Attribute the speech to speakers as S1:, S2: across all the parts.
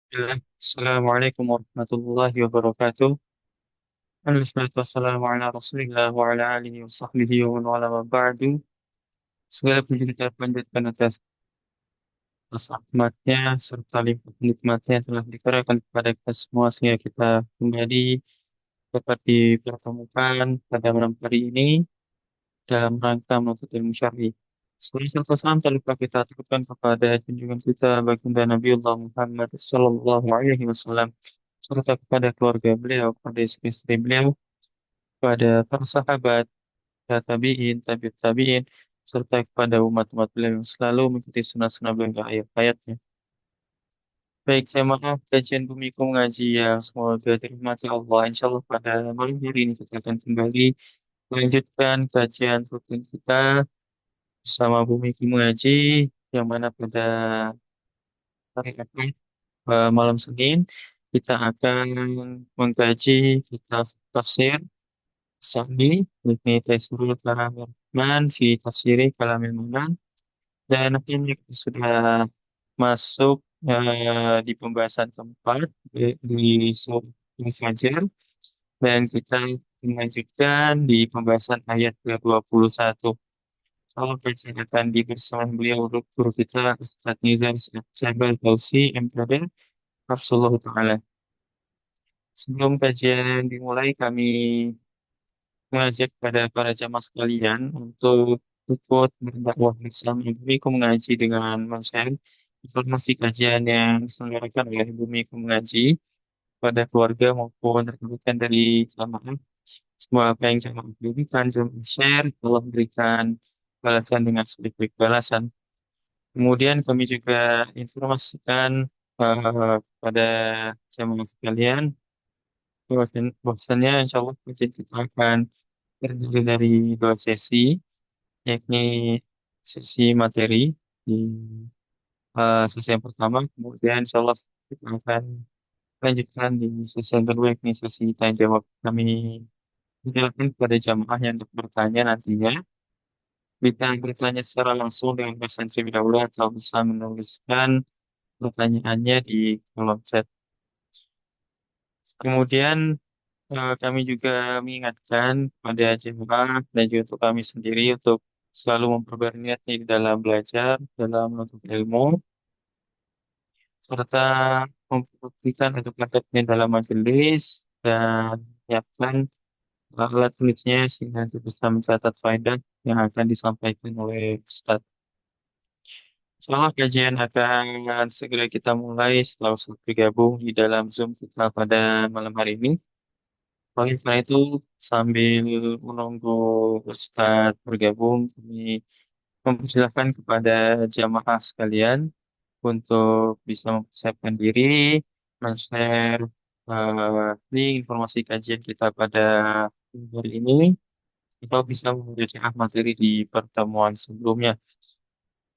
S1: Assalamualaikum warahmatullahi wabarakatuh. Wassalamualaikum ala Rasulillah wa ala alihi wa sahbihi wa man wala wa ba'du. Segala puji kita panjatkan atas rahmatnya serta limpah nikmatnya yang telah dicurahkan kepada kita semua sehingga kita kembali dapat dipertemukan pada malam hari ini dalam rangka menuntut ilmu syar'i. Sebagai satu salam tak lupa kita aturkan kepada junjungan kita baginda Nabiullah Muhammad Sallallahu Alaihi Wasallam serta kepada keluarga beliau, kepada istri-istri beliau, kepada para sahabat, para tabi'in, tabi'ut tabi'in, serta kepada umat-umat beliau yang selalu mengikuti sunnah-sunnah beliau hingga akhir hayatnya. Baik, saya maaf kajian Bumiku mengaji yang semoga dirahmati Allah. Insya Allah pada malam hari ini kita akan kembali melanjutkan kajian rutin kita bersama Bumiku mengaji yang mana pada hari ini malam Senin kita akan mengkaji kitab tafsir Sa'di, yakni Taisirul Kalamir Rahman fi Tafsiri Kalamil Manan. Dan akhirnya kita sudah masuk di pembahasan keempat di surat Al-Fajr, dan kita melanjutkan di pembahasan ayat ke-21. Kalau percayakan di bersama beliau guru kita Ustaz Nizam Syahbal Fauzi MPD Hafizullah Ta'ala. Sebelum kajian dimulai, kami mengajak kepada para jamaah sekalian untuk ikut berdakwah bersama Bumiku Mengaji dengan men-share informasi kajian yang diselenggarakan oleh Bumiku Mengaji pada keluarga maupun rekan-rekan dari jamaah. Semua apa yang jamaah berikan, jamaah share, Allah berikan balasan dengan sebaik-baik balasan. Kemudian kami juga informasikan kepada jamaah sekalian bahwasannya insya Allah kajian kita akan terdiri dari dua sesi, yakni sesi materi di sesi yang pertama, kemudian insya Allah kita akan lanjutkan di sesi yang kedua, yakni sesi tanya jawab. Kami menjelaskan kepada jamaah yang untuk bertanya nantinya, bisa bertanya secara langsung dengan bahasa terlebih dahulu atau bisa menuliskan pertanyaannya di kolom chat. Kemudian kami juga mengingatkan pada jemaah dan juga untuk kami sendiri untuk selalu memperbarui niat di dalam belajar, dalam menuntut ilmu, serta memperhatikan adab-adabnya dalam majelis dan menyiapkan alat tulisnya sehingga nanti bisa mencatat faedah yang akan disampaikan oleh Ustaz. Insyaallah kajian akan segera kita mulai setelah Ustaz bergabung di dalam Zoom kita pada malam hari ini. Oleh karena itu, sambil menunggu Ustadz bergabung, kami mempersilahkan kepada jamaah sekalian untuk bisa mempersiapkan diri, men-share link informasi kajian kita pada hari ini, atau bisa membaca materi di pertemuan sebelumnya.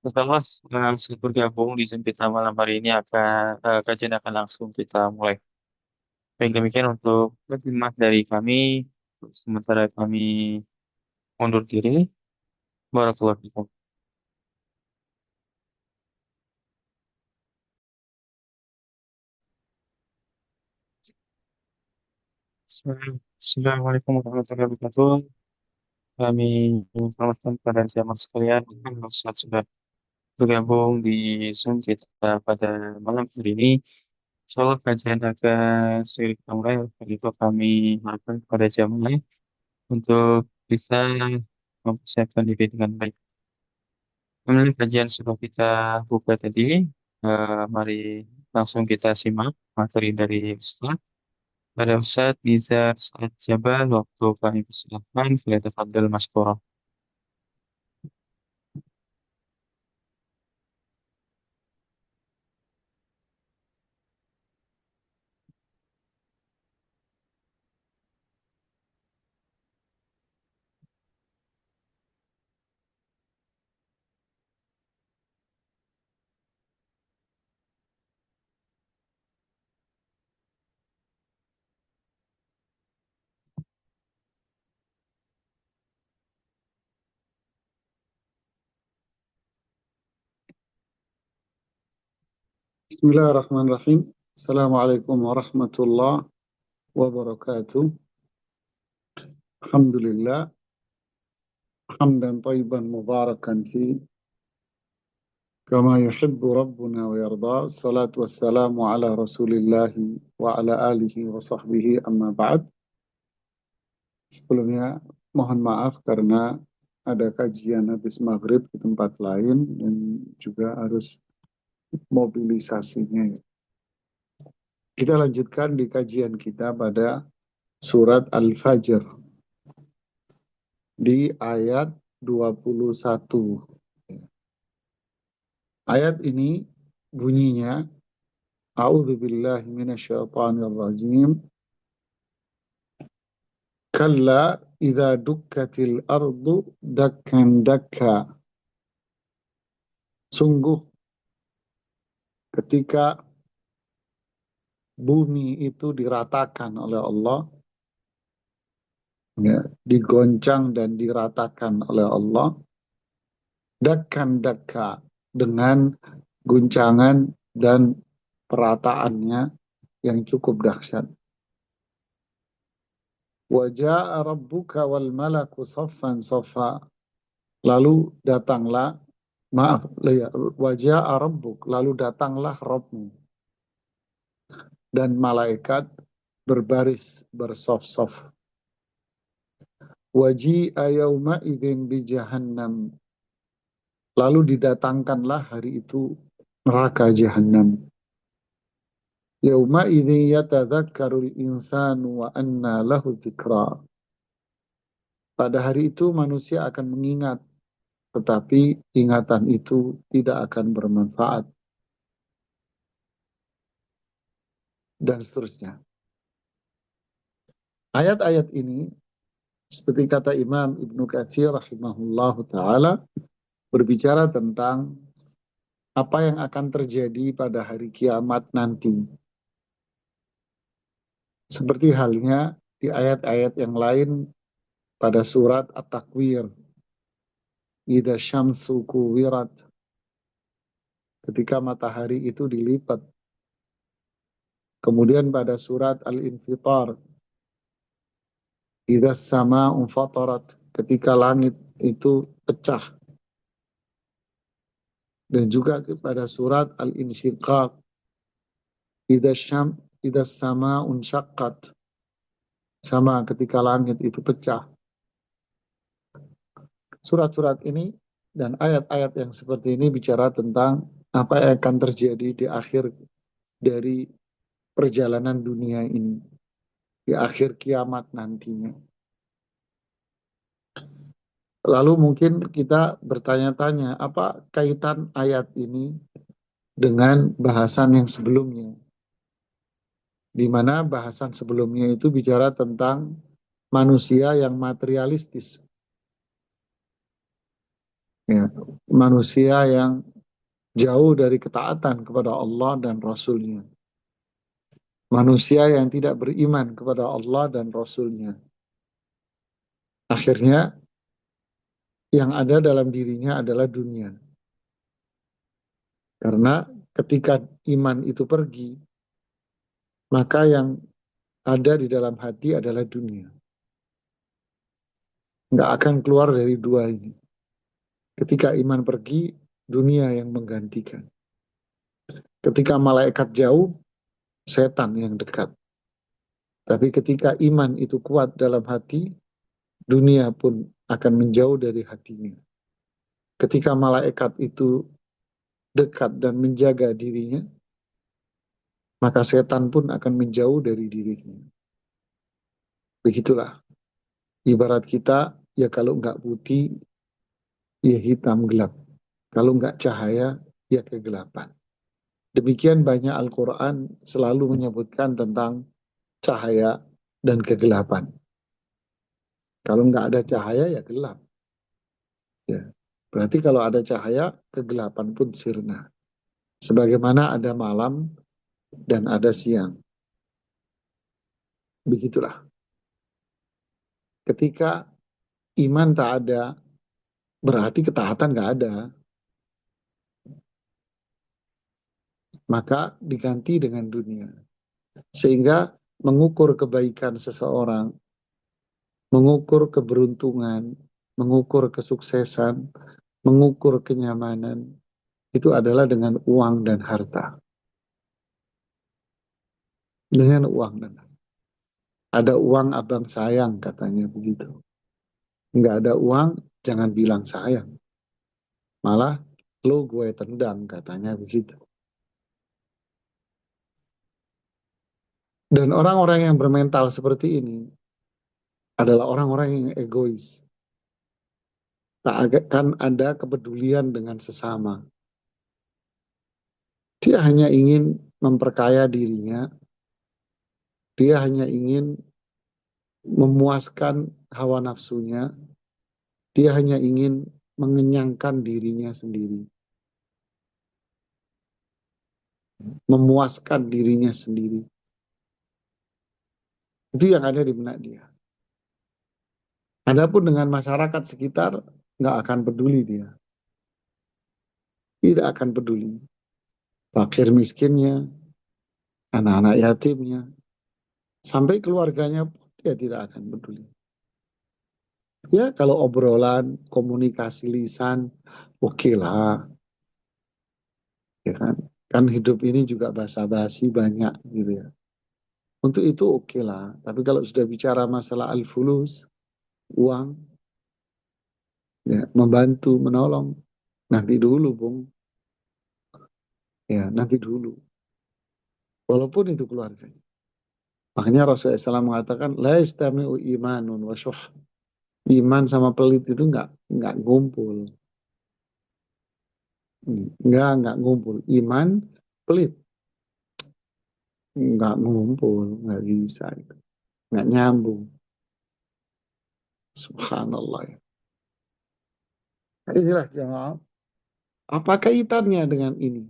S1: Setelah Ustadz bergabung di Zoom kita malam hari ini, kajian akan langsung kita mulai. Baik, demikian untuk khidmat dari kami. Sementara kami mundur diri. Barakallahu fikum. Assalamualaikum warahmatullahi wabarakatuh. Kami informasikan kepada jamaah sekalian, Ustaz sudah bergabung di Zoom kita pada malam hari ini. Insyaallah kajian akan segera kita mulai. Untuk itu kami harapkan kepada jamaah untuk bisa mempersiapkan diri dengan baik. Kemudian kajian sudah kita buka tadi. Mari langsung kita simak materi dari Ustaz. Pada Ustaz Nizar Saad Jabal, waktu kami persilahkan, Falyatafadhal Mashkura.
S2: بسم الله الرحمن الرحيم Assalamualaikum warahmatullahi wabarakatuh. Alhamdulillah, hamdan tayyiban mubarakan fi kama yuhibbu rabbuna wa yarda. Salatu wassalamu ala Rasulillahi wa ala alihi wa sahbihi amma ba'd. Sebelumnya mohon maaf karena ada kajian habis maghrib di tempat lain dan juga harus mobilisasinya. Kita lanjutkan di kajian kita pada surat Al-Fajr di ayat 21. Ayat ini bunyinya A'udzubillahi minasyaitonirrajim. Kalla idza dukkatil ardu dakkan dakka. Sungguh ketika bumi itu diratakan oleh Allah, ya, digoncang dan diratakan oleh Allah, dakkan dakka, dengan guncangan dan perataannya yang cukup dahsyat. Wa jaa'a rabbuka wal malaku saffan saffa. Lalu datanglah, maaf, ya, wa jaa'a rabbuk, lalu datanglah Rabbmu dan malaikat berbaris bersaf-saf. Wa ji'a yauma idzin bi jahannam. Lalu didatangkanlah hari itu neraka jahanam. Yauma idzin yatadzakkarul insanu wa anna lahu dzikra. Pada hari itu manusia akan mengingat, tetapi ingatan itu tidak akan bermanfaat. Dan seterusnya. Ayat-ayat ini, seperti kata Imam Ibnu Katsir rahimahullah ta'ala, berbicara tentang apa yang akan terjadi pada hari kiamat nanti. Seperti halnya di ayat-ayat yang lain pada surat At-Takwir. Idza syamsu kuwirat. Ketika matahari itu dilipat. Kemudian pada surat Al-Infitar. Idza sama'u fatarat. Ketika langit itu pecah. Dan juga pada surat Al-Insyiqaq. Idza sama'un syaqqat. Sama ketika langit itu pecah. Surat-surat ini dan ayat-ayat yang seperti ini bicara tentang apa yang akan terjadi di akhir dari perjalanan dunia ini, di akhir kiamat nantinya. Lalu mungkin kita bertanya-tanya, apa kaitan ayat ini dengan bahasan yang sebelumnya? Di mana bahasan sebelumnya itu bicara tentang manusia yang materialistis. Ya, manusia yang jauh dari ketaatan kepada Allah dan Rasul-Nya. Manusia yang tidak beriman kepada Allah dan Rasul-Nya. Akhirnya, yang ada dalam dirinya adalah dunia. Karena ketika iman itu pergi, maka yang ada di dalam hati adalah dunia. Nggak akan keluar dari dua ini. Ketika iman pergi, dunia yang menggantikan. Ketika malaikat jauh, setan yang dekat. Tapi ketika iman itu kuat dalam hati, dunia pun akan menjauh dari hatinya. Ketika malaikat itu dekat dan menjaga dirinya, maka setan pun akan menjauh dari dirinya. Begitulah. Ibarat kita, ya kalau nggak putih, ya hitam gelap. Kalau nggak cahaya, ya kegelapan. Demikian banyak Al-Quran selalu menyebutkan tentang cahaya dan kegelapan. Kalau nggak ada cahaya, ya gelap. Ya. Berarti kalau ada cahaya, kegelapan pun sirna. Sebagaimana ada malam dan ada siang. Begitulah. Ketika iman tak ada, berarti ketaatan nggak ada. maka diganti dengan dunia. Sehingga mengukur kebaikan seseorang, mengukur keberuntungan, mengukur kesuksesan, mengukur kenyamanan, itu adalah dengan uang dan harta. Dengan uang dan harta. Ada uang abang sayang, katanya begitu. Nggak ada uang, jangan bilang sayang. Malah, lo gue tendang, katanya begitu. Dan orang-orang yang bermental seperti ini adalah orang-orang yang egois. Tak akan ada kepedulian dengan sesama. Dia hanya ingin memperkaya dirinya, dia hanya ingin memuaskan hawa nafsunya, dia hanya ingin mengenyangkan dirinya sendiri, memuaskan dirinya sendiri. Itu yang ada di benak dia. Adapun dengan masyarakat sekitar, nggak akan peduli dia. Tidak akan peduli. Fakir miskinnya, anak-anak yatimnya, sampai keluarganya pun dia tidak akan peduli. Ya kalau obrolan, komunikasi lisan, oke lah. Ya kan? Kan hidup ini juga basa-basi banyak gitu ya. Untuk itu oke lah. Tapi kalau sudah bicara masalah al-fulus, uang, ya, membantu, menolong, nanti dulu, Bung. Ya, nanti dulu. Walaupun itu keluarganya. Makanya Rasulullah SAW mengatakan, la istami'u imanun wa syuh. Iman sama pelit itu nggak ngumpul. Nggak ngumpul. Iman, pelit, nggak ngumpul, nggak bisa. Nggak nyambung. Subhanallah ya. Nah, inilah jemaah. Apa kaitannya dengan ini?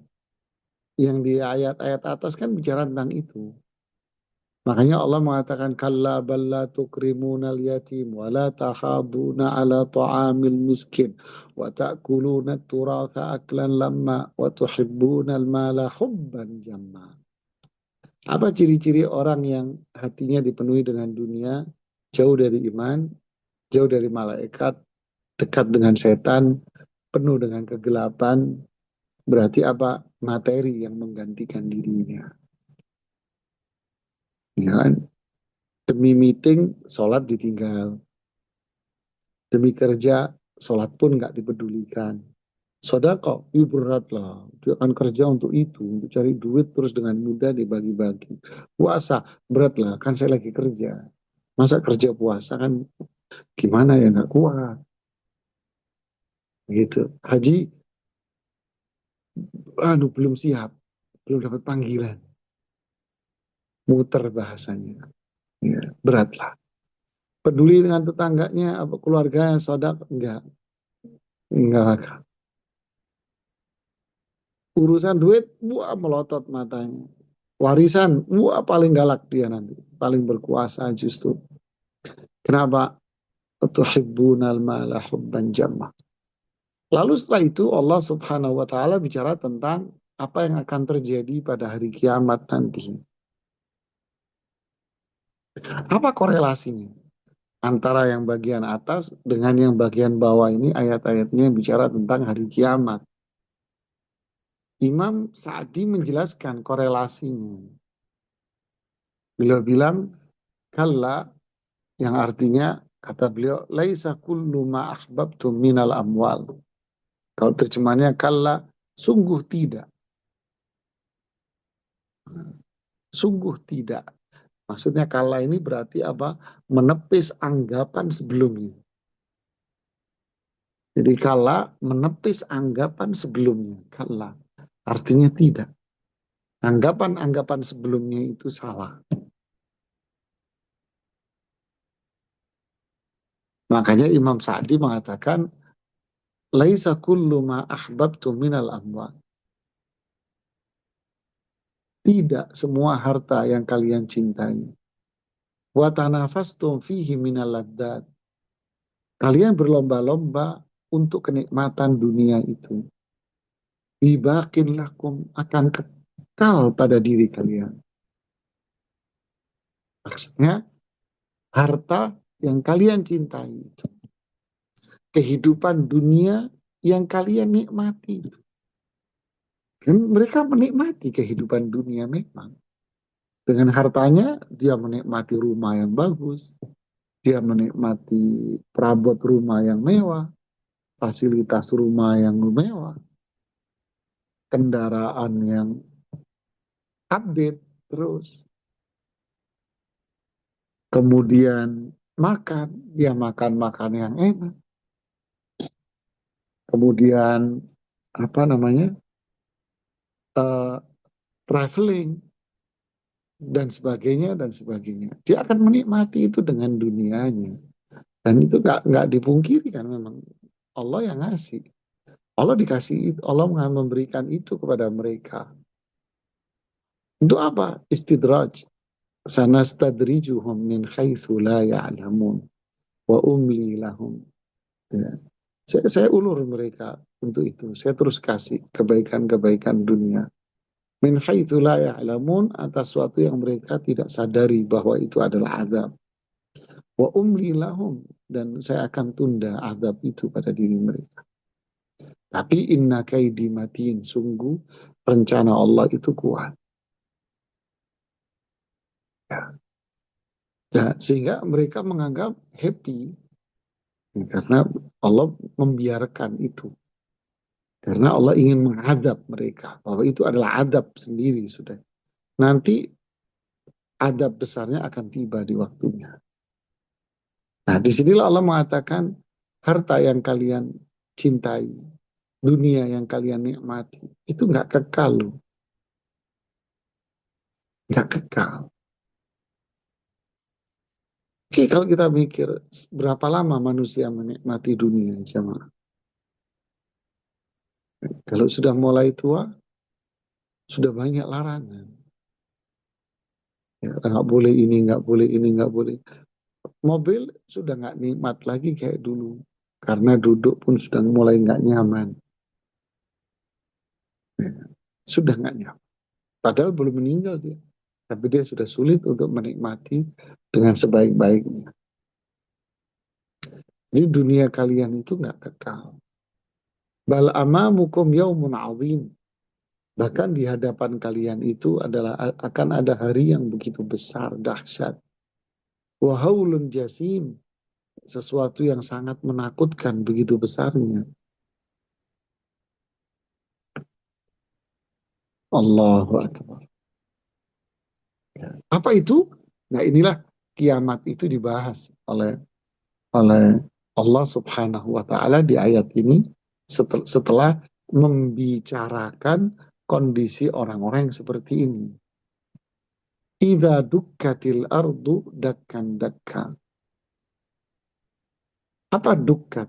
S2: Yang di ayat-ayat atas kan bicara tentang itu. Makanya Allah mengatakan kalla balla tukrimunal yatim wa la tahaduna ala ta'amil miskin wa ta'kuluna turatha aklan lamma wa tuhibbunal mala hubban jamma. Apa ciri-ciri orang yang hatinya dipenuhi dengan dunia, jauh dari iman, jauh dari malaikat, dekat dengan setan, penuh dengan kegelapan, berarti apa? Materi yang menggantikan dirinya. Ya kan? Demi meeting, sholat ditinggal. Demi kerja, sholat pun nggak dipedulikan. Sodako, itu berat lah. Dia akan kerja untuk itu, untuk cari duit terus dengan mudah dibagi-bagi. Puasa, berat lah, kan saya lagi kerja. Masa kerja puasa kan gimana ya nggak kuat. Gitu. Haji, belum siap, belum dapat panggilan. Muter bahasanya. Ya, berat lah. Peduli dengan tetangganya, apa keluarganya, saudara, enggak. Urusan duit, wah melotot matanya. Warisan, wah paling galak dia nanti, paling berkuasa justru. Kenapa? Tuhibbunal mala hubban jamma. Lalu setelah itu Allah Subhanahu wa taala bicara tentang apa yang akan terjadi pada hari kiamat nanti. Apa korelasinya antara yang bagian atas dengan yang bagian bawah ini ayat-ayatnya yang bicara tentang hari kiamat? Imam Sa'di menjelaskan korelasinya. Beliau bilang, kalla, yang artinya, kata beliau, laisa kullu ma ahbabtum minal amwal. Kalau terjemahannya kalla, sungguh tidak. Sungguh tidak. Maksudnya kalla ini berarti apa? Menepis anggapan sebelumnya. Jadi kalla menepis anggapan sebelumnya. Kalla. Artinya tidak. Anggapan-anggapan sebelumnya itu salah. Makanya Imam Sa'di mengatakan, laisa kullu ma ahbabtum minal amwal. Tidak semua harta yang kalian cintai. Wa tanafastum fihi minal laddat. Kalian berlomba-lomba untuk kenikmatan dunia itu. Bibakin lakum kekal pada diri kalian. Maksudnya harta yang kalian cintai itu, kehidupan dunia yang kalian nikmati. Kan mereka menikmati kehidupan dunia memang. Dengan hartanya dia menikmati rumah yang bagus, dia menikmati perabot rumah yang mewah, fasilitas rumah yang mewah, kendaraan yang update terus. Kemudian makan, dia makan makan yang enak. Kemudian apa namanya, uh, traveling dan sebagainya dan sebagainya. Dia akan menikmati itu dengan dunianya. Dan itu nggak dipungkiri kan, memang Allah yang ngasih. Allah dikasih itu, Allah memberikan itu kepada mereka. Untuk apa? Istidraj. Sanastadrijuhum min haitsu la ya'lamun wa umli lahum. Ya. Saya ulur mereka untuk itu. Saya terus kasih kebaikan-kebaikan dunia. Min haitsu la ya'lamun, atas suatu yang mereka tidak sadari bahwa itu adalah azab. Wa umli lahum, dan saya akan tunda azab itu pada diri mereka. Tapi inna kaidi matin, sungguh rencana Allah itu kuat. Ya. Ya, sehingga mereka menganggap happy karena Allah membiarkan itu. Karena Allah ingin mengadab mereka, bahwa itu adalah adab sendiri sudah. Nanti adab besarnya akan tiba di waktunya. Nah, disinilah Allah mengatakan harta yang kalian cintai, dunia yang kalian nikmati, itu nggak kekal loh. Nggak kekal. Oke, kalau kita mikir berapa lama manusia menikmati dunia, jemaah. Kalau sudah mulai tua, sudah banyak larangan. Ya, nggak boleh ini, nggak boleh ini, nggak boleh. Mobil sudah nggak nikmat lagi kayak dulu. Karena duduk pun sudah mulai nggak nyaman. Ya, sudah nggak nyaman. Padahal belum meninggal dia. Tapi dia sudah sulit untuk menikmati dengan sebaik-baiknya. Jadi dunia kalian itu nggak kekal. Bal amamukum yaumun azim. Bahkan di hadapan kalian itu adalah akan ada hari yang begitu besar, dahsyat. Wahaulun jasim. Sesuatu yang sangat menakutkan begitu besarnya. Allahu Akbar. Apa itu? Nah, inilah kiamat itu dibahas oleh oleh Allah Subhanahu wa taala di ayat ini setelah membicarakan kondisi orang-orang yang seperti ini. Idza dukkatil ardu dakkan dakka. Apa dukkat?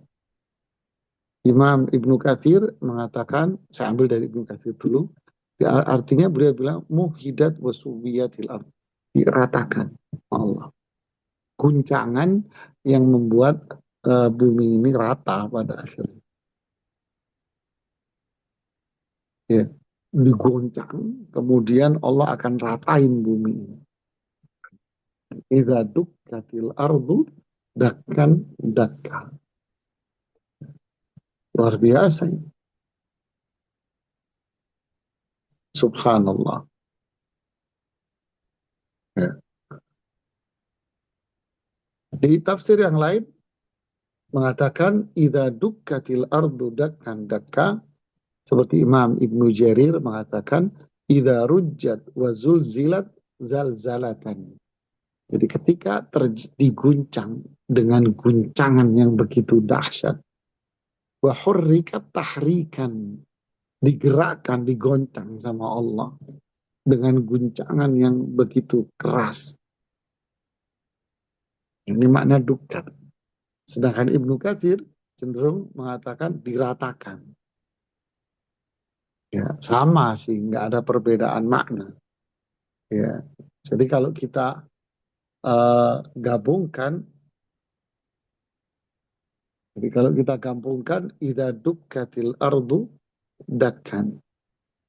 S2: Imam Ibnu Katsir mengatakan, saya ambil dari Ibnu Katsir dulu, artinya beliau bilang muhidat wasubiyatil ard, diratakan Allah. Guncangan yang membuat bumi ini rata pada akhirnya. Ya, digoncang, kemudian Allah akan ratain bumi ini. Idza dukkatil ardu dakkan dakka. Luar biasa ini. Subhanallah. Ya. Di tafsir yang lain mengatakan idza dukkatil ardu dakkan dakka, seperti Imam Ibnu Jarir mengatakan idza rujjat wa zulzilat zalzalatan. Jadi ketika diguncang dengan guncangan yang begitu dahsyat, wa hurrikat tahrikan, digerakkan, digoncang sama Allah dengan guncangan yang begitu keras. Ini makna dukat. Sedangkan Ibnu Katsir cenderung mengatakan diratakan. Ya, sama sih, nggak ada perbedaan makna. Ya, jadi kalau kita gabungkan, idza dukkatil ardu dakkan,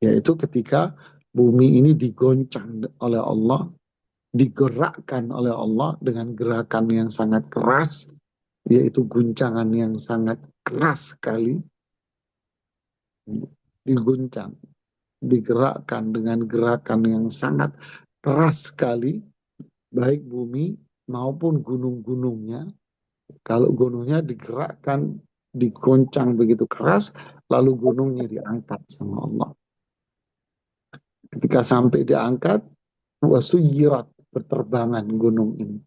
S2: yaitu ketika Bumi ini digoncang oleh Allah, digerakkan oleh Allah dengan gerakan yang sangat keras, yaitu guncangan yang sangat keras sekali, diguncang, digerakkan dengan gerakan yang sangat keras sekali, baik bumi maupun gunung-gunungnya. Kalau gunungnya digerakkan, digoncang begitu keras, lalu gunungnya diangkat sama Allah. Ketika sampai diangkat, wasuyirat, berterbangan gunung ini.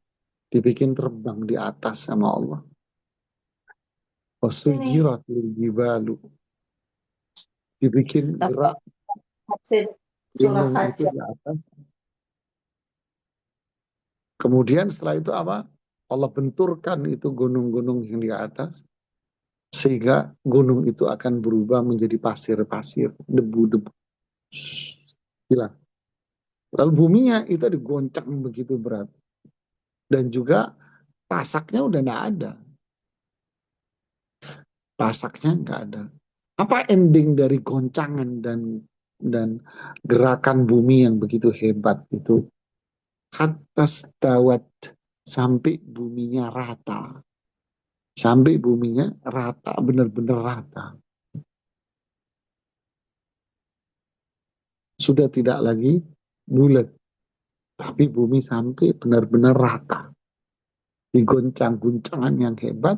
S2: Dibikin terbang di atas sama Allah.
S3: Ini
S2: Wasuyirat lil jibalu. Dibikin
S3: dapat
S2: gerak
S3: hasil surah
S2: gunung itu
S3: aja.
S2: di atas. Kemudian setelah itu apa? Allah benturkan itu gunung-gunung yang di atas. Sehingga gunung itu akan berubah menjadi pasir-pasir, debu-debu. Hilang. Lalu buminya itu digoncang begitu berat. Dan juga pasaknya udah nggak ada. Pasaknya nggak ada. Apa ending dari goncangan dan gerakan bumi yang begitu hebat itu? Hatta stawat, sampai buminya rata. Sampai buminya rata, benar-benar rata. Sudah tidak lagi bulat, tapi bumi sampai benar-benar rata. Digoncang-guncangan yang hebat,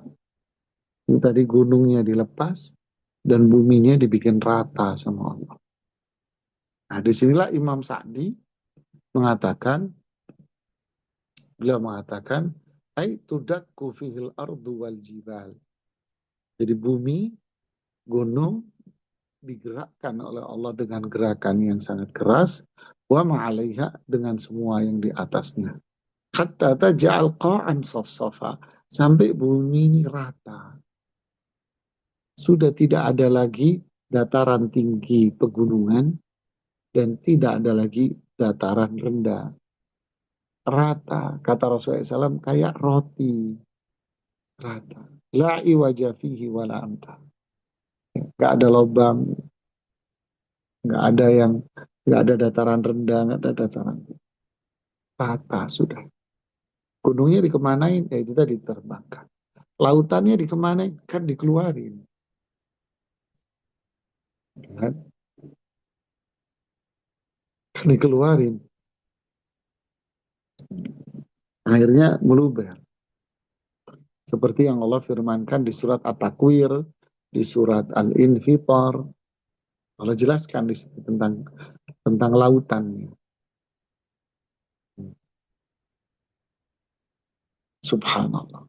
S2: itu tadi gunungnya dilepas, dan buminya dibikin rata sama Allah. Nah, disinilah Imam Sa'di mengatakan, beliau mengatakan, ay tudakku fihil ardu wal jibal. Jadi bumi, gunung digerakkan oleh Allah dengan gerakan yang sangat keras, wa ma'alaiha, dengan semua yang di atasnya. Hatta taj'al qa'an saf-safa, sampai bumi ini rata. Sudah tidak ada lagi dataran tinggi pegunungan dan tidak ada lagi dataran rendah. Rata, kata Rasulullah SAW, kayak roti. Rata. La iwaja fihi wala amta. Gak ada lubang, gak ada dataran rendah, gak ada dataran tinggi. Rata sudah. Gunungnya dikemanain? Ya itu tadi diterbangkan. Lautannya dikemanain? Kan dikeluarin. Kan? Kan dikeluarin. Akhirnya meluber. Seperti yang Allah firmankan di surat At-Takwir, di surat Al-Infitar. Allah jelaskan di situ tentang lautannya. Subhanallah.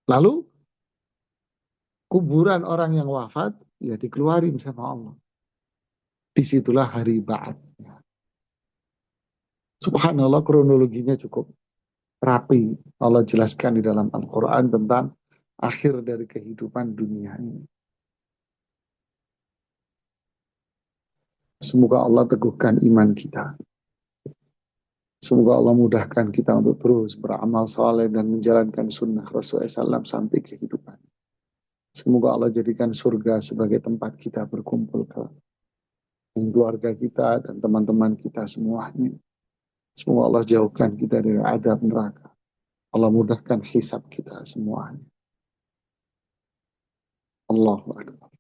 S2: Lalu kuburan orang yang wafat ya dikeluarin sama Allah. Disitulah hari ba'atsnya. Subhanallah, kronologinya cukup rapi. Allah jelaskan di dalam Al-Quran tentang akhir dari kehidupan dunia ini. Semoga Allah teguhkan iman kita. Semoga Allah mudahkan kita untuk terus beramal saleh dan menjalankan sunnah Rasulullah SAW sampai kehidupan. Semoga Allah jadikan surga sebagai tempat kita berkumpul dengan keluarga kita dan teman-teman kita semuanya. Semoga Allah jauhkan kita dari azab neraka. Allah mudahkan hisab kita semuanya. Allahu Akbar.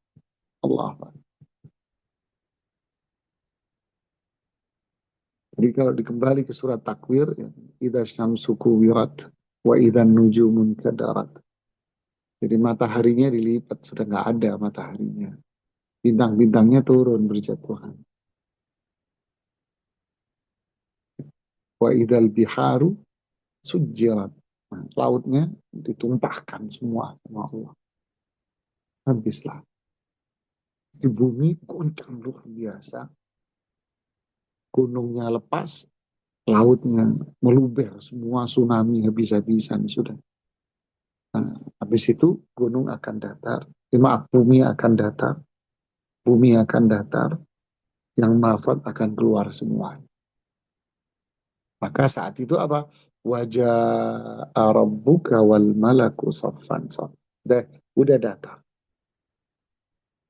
S2: Allahu Akbar. Jadi kalau dikembali ke surat Takwir, ya, idza syamsu kuwirat wa idzan nujumun kadarat. Jadi mataharinya dilipat, sudah nggak ada mataharinya. Bintang-bintangnya turun berjatuhan. Wa idzal biharu sujirat. Nah, lautnya ditumpahkan semua sama Allah. Habislah. Di bumi goncang luar biasa. Gunungnya lepas, lautnya meluber, semua tsunami habis-habisan sudah. Nah, habis itu gunung akan datar. Maaf, bumi akan datar. Bumi akan datar. Yang mafat akan keluar semua. Maka saat itu apa? Wajah rabbuka wal malaku saffan saff. Udah datar.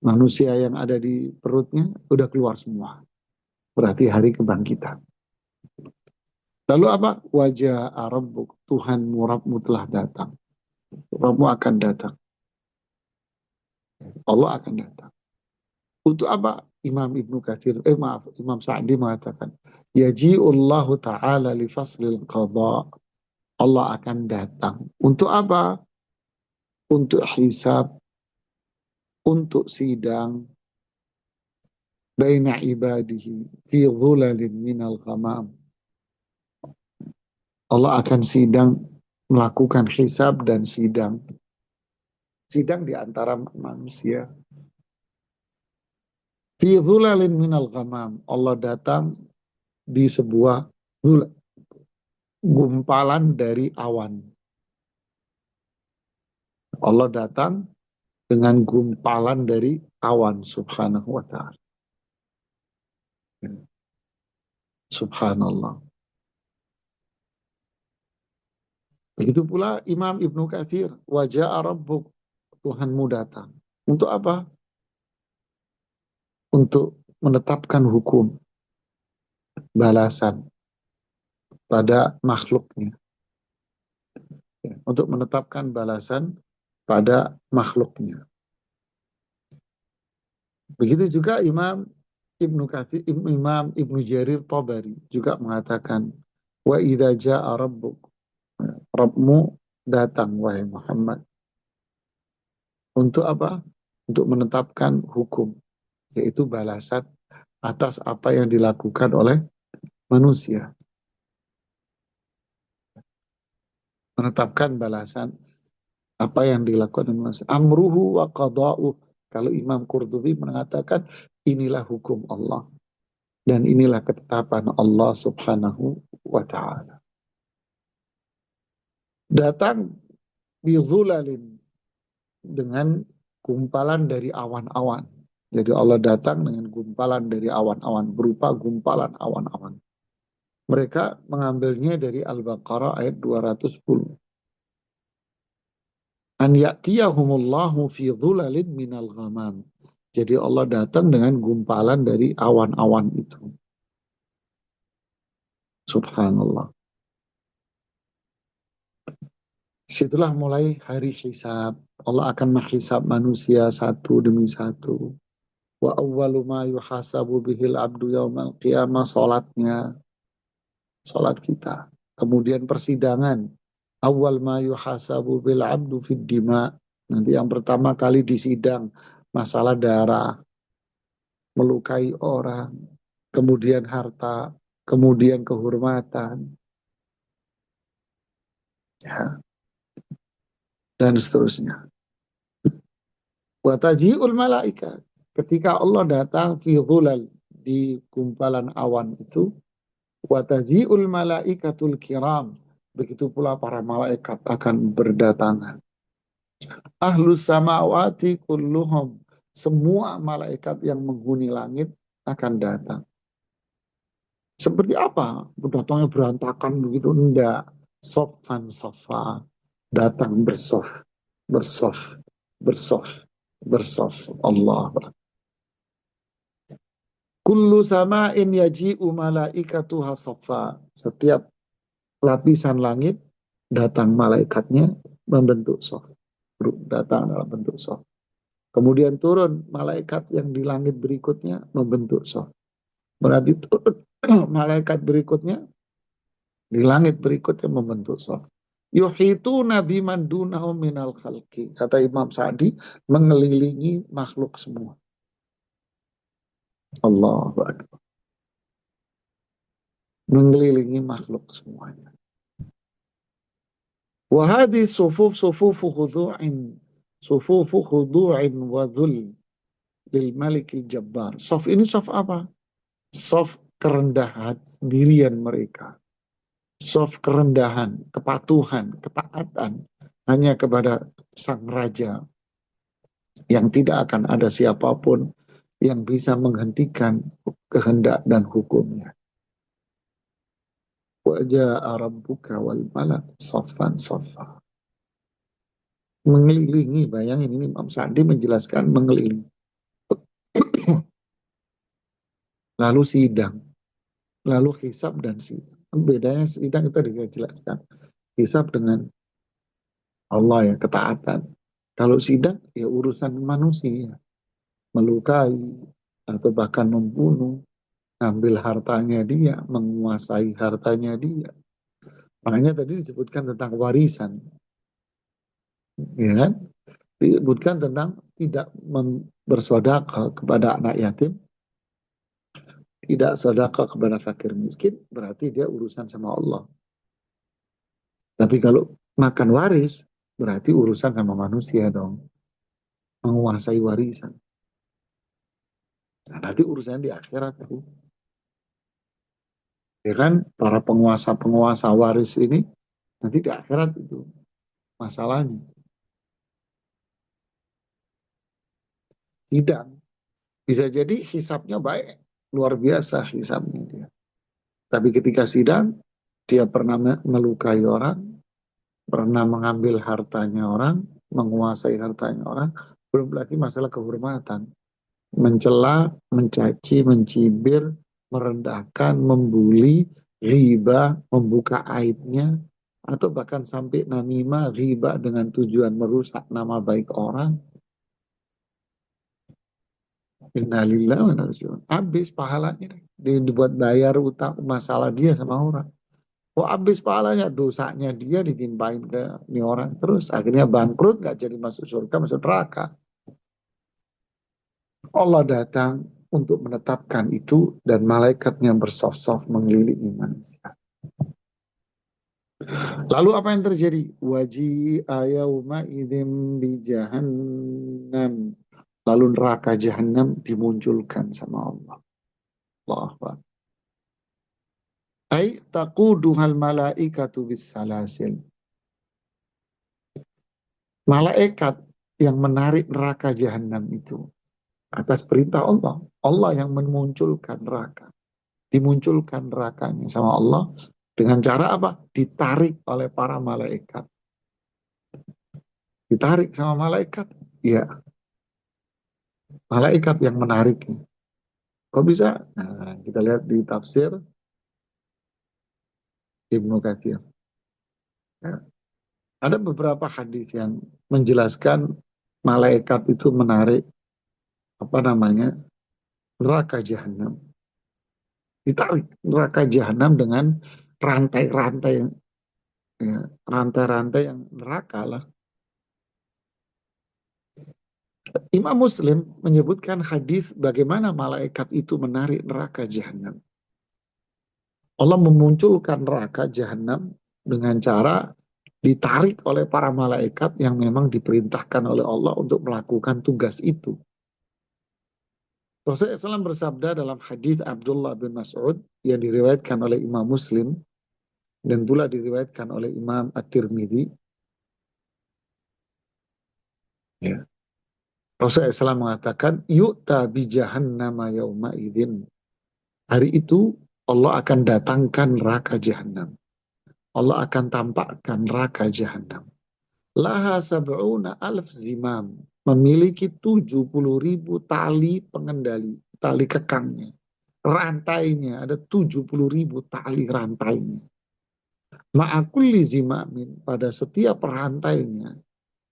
S2: Manusia yang ada di perutnya udah keluar semua. berarti hari kebangkitan. Lalu apa? Wajah Rabbuk, Tuhanmu, Rabbmu telah datang. Rabbmu akan datang. Allah akan datang. Untuk apa? Imam Sa'di mengatakan, Yaji'ullahu ta'ala li faslil qadha. Allah akan datang. Untuk apa? Untuk hisab, untuk sidang, baina ibadihi, fi dhulalin minal ghamam. Allah akan sidang, melakukan hisab dan sidang. Sidang di antara manusia. Fi dhulalin minal ghamam. Allah datang di sebuah gumpalan dari awan. Allah datang dengan gumpalan dari awan, subhanahu wa ta'ala. Subhanallah. Begitu pula Imam Ibnu Katsir, wajah Rabbuk, Tuhanmu datang. Untuk apa? Untuk menetapkan hukum, balasan pada makhluknya. Untuk menetapkan balasan pada makhluknya. Begitu juga Imam Ibnu Katsir, Imam Ibnu Jarir Tabari juga mengatakan, wa idza jaa rabbuk, Rabbmu datang wahai Muhammad. Untuk apa? Untuk menetapkan hukum, yaitu balasan atas apa yang dilakukan oleh manusia. Menetapkan balasan apa yang dilakukan oleh manusia. Amruhu wa qada'uh. Kalau Imam Qurtubi mengatakan, inilah hukum Allah. Dan inilah ketetapan Allah subhanahu wa ta'ala. Datang bizulalin, dengan gumpalan dari awan-awan. Jadi Allah datang dengan gumpalan dari awan-awan, berupa gumpalan awan-awan. Mereka mengambilnya dari Al-Baqarah ayat 210. An ya'tiyahumullahu fi dhulalin minal ghamam. Jadi Allah datang dengan gumpalan dari awan-awan itu. Subhanallah. Situlah mulai hari hisab. Allah akan menghisab manusia satu demi satu. Wa awwalu ma yuhasabu bihil abdu yaumal qiyamah, salatnya, salat kita. Kemudian persidangan. Awal ma yuhasabu bil abdu fid dima. Nanti yang pertama kali disidang masalah darah, melukai orang, kemudian harta, kemudian kehormatan, ya, dan seterusnya. Wa taji'ul malaikat. Ketika Allah datang fi dhulal, di gumpalan awan itu, wa taji'ul malaikatul kiram. Begitu pula para malaikat akan berdatangan. Ahlus samawati kulluhum. Semua malaikat yang menghuni langit akan datang. Seperti apa? Datangnya berantakan begitu? Enggak. Sofan sofa. Datang bersof. Bersof. Bersof. Bersof. Allah. Kullu sama'in yaji'u malaikatuha sofa. Setiap lapisan langit datang malaikatnya membentuk sof. Datang dalam bentuk sof. Kemudian turun malaikat yang di langit berikutnya membentuk sof. Berarti turun malaikat berikutnya di langit berikutnya membentuk sof. Yuhituna biman dunahum minal khalqi. Kata Imam Sa'di, mengelilingi makhluk semua. Allahu Akbar. Mengelilingi makhluk semuanya. Wahadi sufufu khudu'in. Sufufu khudu'in wa dhul lil malikil jabbar. Sof ini sof apa? Soft kerendahan dirian mereka. Soft kerendahan, kepatuhan, ketaatan hanya kepada sang raja yang tidak akan ada siapapun yang bisa menghentikan kehendak dan hukumnya. Wajah rabbuka wal malak saffan saffa. Mengelilingi, bayangin ini Imam Sa'di menjelaskan mengelilingi. lalu sidang, lalu hisab dan sidang. Bedanya sidang itu dijelaskan. Hisab dengan Allah ya, ketaatan. Kalau sidang ya urusan manusia, melukai atau bahkan membunuh, ambil hartanya dia, menguasai hartanya dia. Makanya tadi disebutkan tentang warisan, ya kan? Disebutkan tentang tidak bersedekah kepada anak yatim, tidak sedekah kepada fakir miskin, berarti dia urusan sama Allah. Tapi kalau makan waris, berarti urusan sama manusia dong, menguasai warisan. Nah, nanti urusannya di akhirat tuh. Ya kan, para penguasa-penguasa waris ini nanti di akhirat itu masalahnya. Tidak. Bisa jadi hisapnya baik, luar biasa hisapnya dia. Tapi ketika sidang, dia pernah melukai orang, pernah mengambil hartanya orang, menguasai hartanya orang, belum lagi masalah kehormatan. Mencela, mencaci, mencibir, merendahkan, membuli, riba, membuka aibnya, atau bahkan sampai namimah, riba dengan tujuan merusak nama baik orang. Innalillah wa inna ilaihi raji'un. Habis pahalanya. Dia dibuat bayar utang masalah dia sama orang. Oh, habis pahalanya, dosanya dia ditimpain ke ini orang. Terus akhirnya bangkrut, gak jadi masuk surga, masuk neraka. Allah datang untuk menetapkan itu dan malaikatnya bersaf-saf mengelilingi manusia. Lalu apa yang terjadi? Waji'a yauma idzin bi jahannam. Lalu neraka jahannam dimunculkan sama Allah. Allahu Akbar. Ai taquduhal malaikatu bis salasil. Malaikat yang menarik neraka jahanam itu atas perintah Allah. Allah yang memunculkan neraka. Dimunculkan nerakanya sama Allah dengan cara apa? Ditarik oleh para malaikat. Ditarik sama malaikat. Ya, malaikat yang menariknya. Kok bisa? Nah, kita lihat di tafsir Ibnu Katsir. Ya. Ada beberapa hadis yang menjelaskan malaikat itu menarik apa namanya neraka jahanam. Ditarik neraka jahanam dengan rantai-rantai, ya, rantai-rantai yang neraka lah. Imam Muslim menyebutkan hadis bagaimana malaikat itu menarik neraka jahanam. Allah memunculkan neraka jahanam dengan cara ditarik oleh para malaikat yang memang diperintahkan oleh Allah untuk melakukan tugas itu. Rasulullah SAW bersabda dalam hadis Abdullah bin Mas'ud yang diriwayatkan oleh Imam Muslim dan pula diriwayatkan oleh Imam At-Tirmidzi. Ya. Rasulullah SAW mengatakan, "Yu'ta bi jahannama yauma idzin." Hari itu Allah akan datangkan neraka jahanam. Allah akan tampakkan neraka jahanam. Laha sab'una alf zimam. Memiliki 70.000 tali pengendali, tali kekangnya. Rantainya, ada 70.000 tali rantainya. Ma'akulli zimamin, pada setiap rantainya,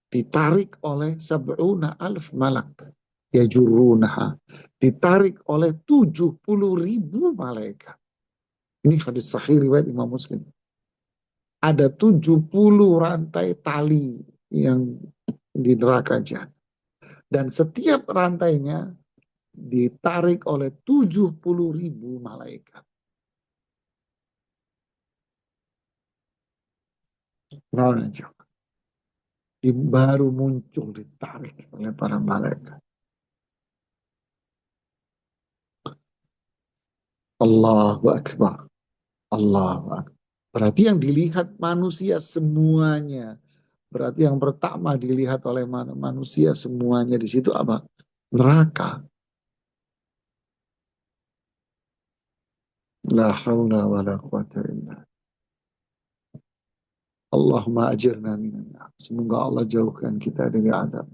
S2: ditarik oleh sab'una alf malak. Yajurunaha. Ditarik oleh 70.000 malaikat. Ini hadis sahih riwayat Imam Muslim. Ada 70 rantai tali yang di neraka jahanam. Dan setiap rantainya ditarik oleh 70.000 malaikat. Nah, baru muncul ditarik oleh para malaikat. Allahu Akbar. Allahu Akbar. Berarti yang dilihat manusia semuanya. Berarti yang pertama dilihat oleh manusia semuanya di situ apa? Neraka. La haula wa la quwata illa. Allahumma ajirna minan nar. Semoga Allah jauhkan kita dari azab.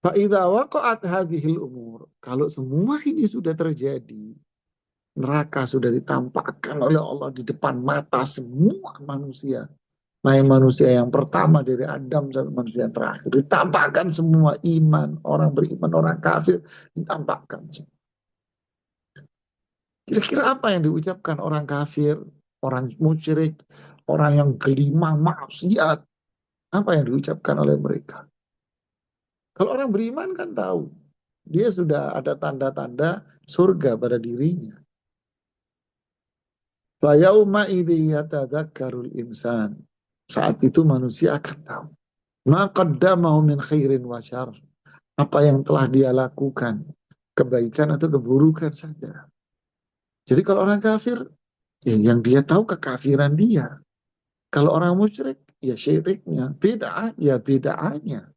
S2: Fa'idha waqa'at hadhil umur. Kalau semua ini sudah terjadi, neraka sudah ditampakkan oleh Allah di depan mata semua manusia. Baik manusia yang pertama dari Adam sampai manusia yang terakhir. Ditampakkan semua iman, orang beriman, orang kafir, ditampakkan. Kira-kira apa yang diucapkan orang kafir, orang musyrik, orang yang kelima maksiat, apa yang diucapkan oleh mereka? Kalau orang beriman kan tahu, dia sudah ada tanda-tanda surga pada dirinya. Fayauma idzi yatadzakkarul insan. Saat itu manusia akan tahu. Ma qaddamahu min khairin wa syarr. Apa yang telah dia lakukan, kebaikan atau keburukan saja. Jadi kalau orang kafir, ya yang dia tahu kekafiran dia. Kalau orang musyrik, ya syiriknya. Bid'ah, ya bid'ahnya.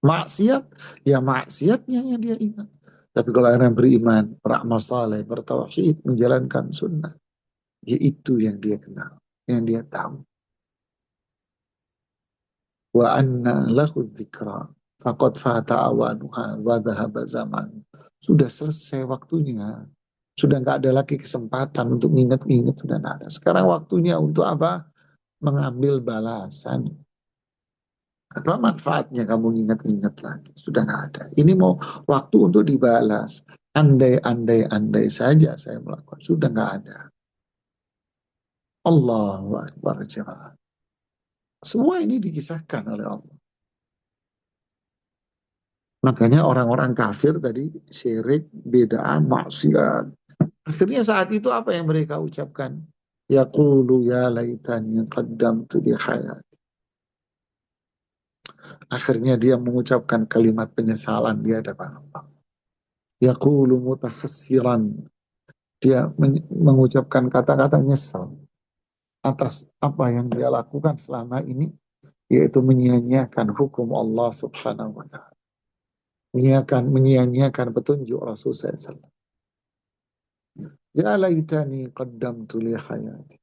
S2: Maksiat, ya maksiatnya yang dia ingat. Tapi kalau orang beriman, beramal saleh, bertauhid, menjalankan sunnah, ya itu yang dia kenal, yang dia tahu. Wa anna lahu dzikra faqad fata awanuha wa dhahaba zaman. Sudah selesai waktunya. Sudah nggak ada lagi kesempatan untuk ingat-ingat, sudah nggak ada. Sekarang waktunya untuk apa? Mengambil balasan. Apa manfaatnya kamu ingat-ingat lagi? Sudah nggak ada. Ini mau waktu untuk dibalas. Andai saja saya melakukan. Sudah nggak ada. Allahu Akbar. Jemaah. Semua ini dikisahkan oleh Allah. Makanya orang-orang kafir tadi syirik, bid'ah, maksiat. Akhirnya saat itu apa yang mereka ucapkan? Yaqulu ya laitani qaddamtu li hayat. Akhirnya dia mengucapkan kalimat penyesalan di hadapan Allah. Yaqulu mutahassiran. Dia mengucapkan kata-kata nyesal atas apa yang dia lakukan selama ini, yaitu menyia-nyiakan hukum Allah Subhanahu wa taala. Menyia-nyiakan petunjuk Rasul SAW. Ya laitani qaddamtu li hayati.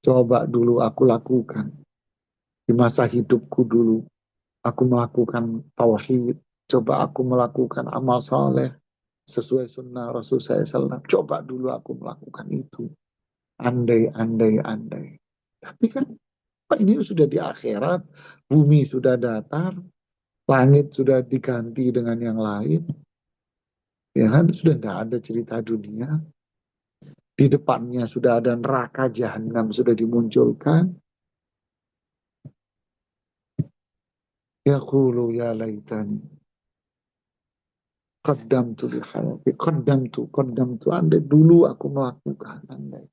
S2: Coba dulu aku lakukan di masa hidupku dulu. Aku melakukan tauhid. Coba aku melakukan amal saleh sesuai sunnah Rasul SAW. Coba dulu aku melakukan itu. Andai. Tapi kan ini sudah di akhirat, bumi sudah datar, langit sudah diganti dengan yang lain. Ya kan, sudah tidak ada cerita dunia. Di depannya sudah ada neraka jahanam sudah dimunculkan. Yaqulu ya laitani qaddamtu li hayati. Qaddamtu. Andai dulu aku melakukan. Andai.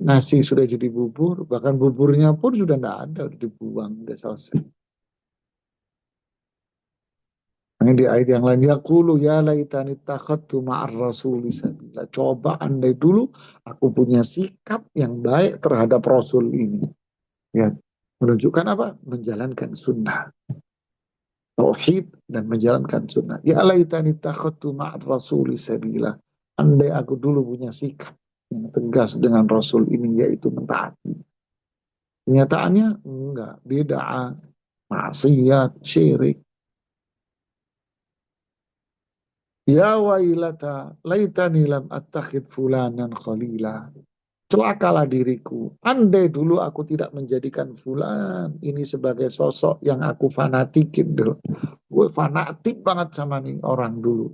S2: Nasi sudah jadi bubur, bahkan buburnya pun sudah tidak ada, sudah dibuang, sudah selesai. Nah, di ayat yang lain, yaqulu ya laitani takhadtu ma'ar rasuli sabila. Coba andai dulu aku punya sikap yang baik terhadap Rasul ini. Ya, menunjukkan apa? Menjalankan sunnah. Tauhid dan menjalankan sunnah. Ya laitani takhadtu ma'ar rasuli sabila. Andai aku dulu punya sikap yang tegas dengan Rasul ini, yaitu mentaati. Kenyataannya enggak, bid'ah, maksiat, syirik. Ya wailata, laitani lam attakhid fulanan khalila. Celakalah diriku. Andai dulu aku tidak menjadikan fulan ini sebagai sosok yang aku fanatikin dulu. Gue fanatik banget sama nih orang dulu.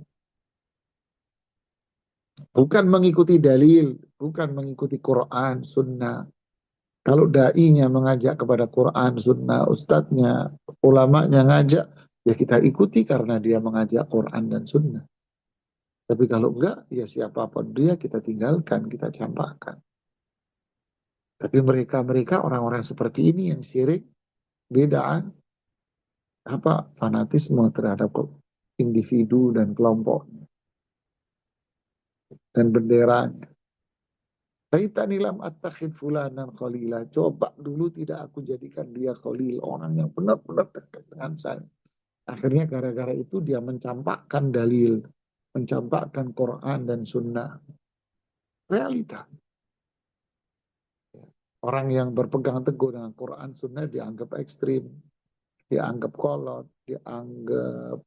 S2: Bukan mengikuti dalil, bukan mengikuti Quran, sunnah. Kalau da'inya mengajak kepada Quran, sunnah, ustadznya, ulamanya ngajak, ya kita ikuti karena dia mengajak Quran dan sunnah. Tapi kalau enggak, ya siapapun dia kita tinggalkan, kita campakkan. Tapi mereka orang-orang seperti ini yang syirik, beda fanatisme terhadap individu dan kelompoknya dan benderanya. Laitani lam attakhid fulanan khalila. Coba dulu tidak aku jadikan dia khalil, orang yang benar-benar dekat dengan saya. Akhirnya gara-gara itu dia mencampakkan dalil, mencampakkan Quran dan sunnah. Realita. Orang yang berpegang teguh dengan Quran sunnah dianggap ekstrim. dianggap kolot, dianggap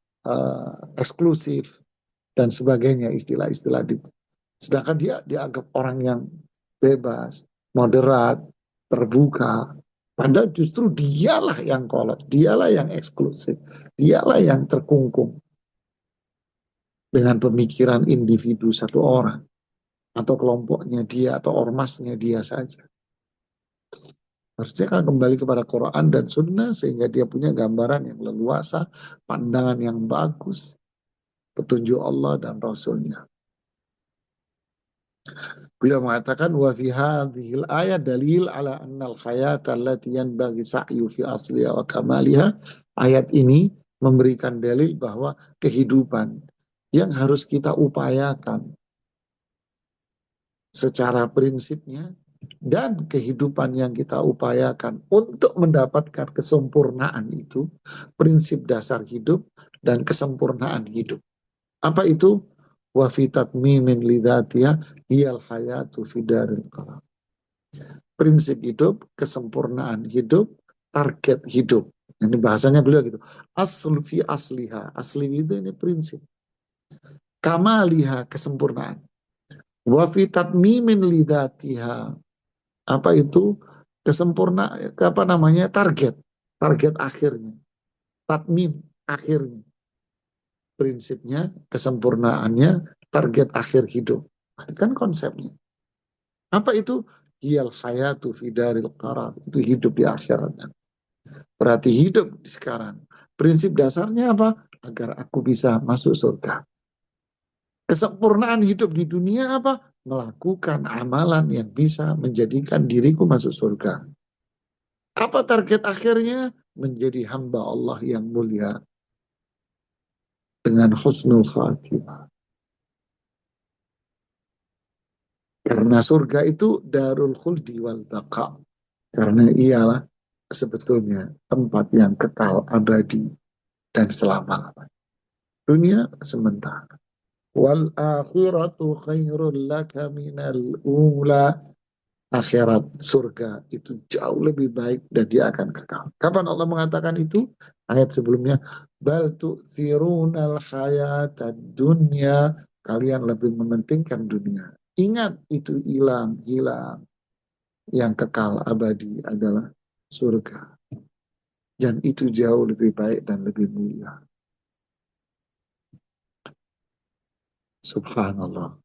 S2: eksklusif, dan sebagainya istilah-istilah itu. Sedangkan dia dianggap orang yang bebas, moderat, terbuka. Padahal justru dialah yang kolot, dialah yang eksklusif, dialah yang terkungkung dengan pemikiran individu satu orang atau kelompoknya dia atau ormasnya dia saja. Harusnya kan kembali kepada Quran dan Sunnah sehingga dia punya gambaran yang leluasa, pandangan yang bagus, petunjuk Allah dan Rasulnya. Beliau mengatakan wa fi hadhil ayat dalil ala annal hayata allati yanbaghi sa'yu fi asliha wa kamaliha. Ayat ini memberikan dalil bahwa kehidupan yang harus kita upayakan secara prinsipnya dan kehidupan yang kita upayakan untuk mendapatkan kesempurnaan itu, prinsip dasar hidup dan kesempurnaan hidup. Apa itu? Wa fi tatmimin lidzatiha hiyal hayatu fi daril qarar. Prinsip hidup, kesempurnaan hidup, target hidup. Ini bahasanya beliau gitu. Asl fi asliha. Asli itu ini prinsip. Kamaliha, kesempurnaan. Wa fi tatmimin lidzatiha. Apa itu? Kesempurnaan, apa namanya? Target. Target akhirnya. Tatmim, akhirnya. Prinsipnya, kesempurnaannya, target akhir hidup. Ini kan konsepnya. Apa itu? Hiyal hayatu fi daril qarar. Itu hidup di akhirat. Berarti hidup di sekarang. Prinsip dasarnya apa? Agar aku bisa masuk surga. Kesempurnaan hidup di dunia apa? Melakukan amalan yang bisa menjadikan diriku masuk surga. Apa target akhirnya? Menjadi hamba Allah yang mulia dengan husnul khatimah. Karena surga itu darul khuldi wal baqa. Karena ialah sebetulnya tempat yang kekal abadi dan selama-lamanya. Dunia sementara. Wal akhiratu khairul laka minal ula. Akhirat surga itu jauh lebih baik dan dia akan kekal. Kapan Allah mengatakan itu? Ayat sebelumnya, bal tu'thirunal hayatad dunya. Kalian lebih mementingkan dunia. Ingat itu hilang. Yang kekal abadi adalah surga. Dan itu jauh lebih baik dan lebih mulia. Subhanallah.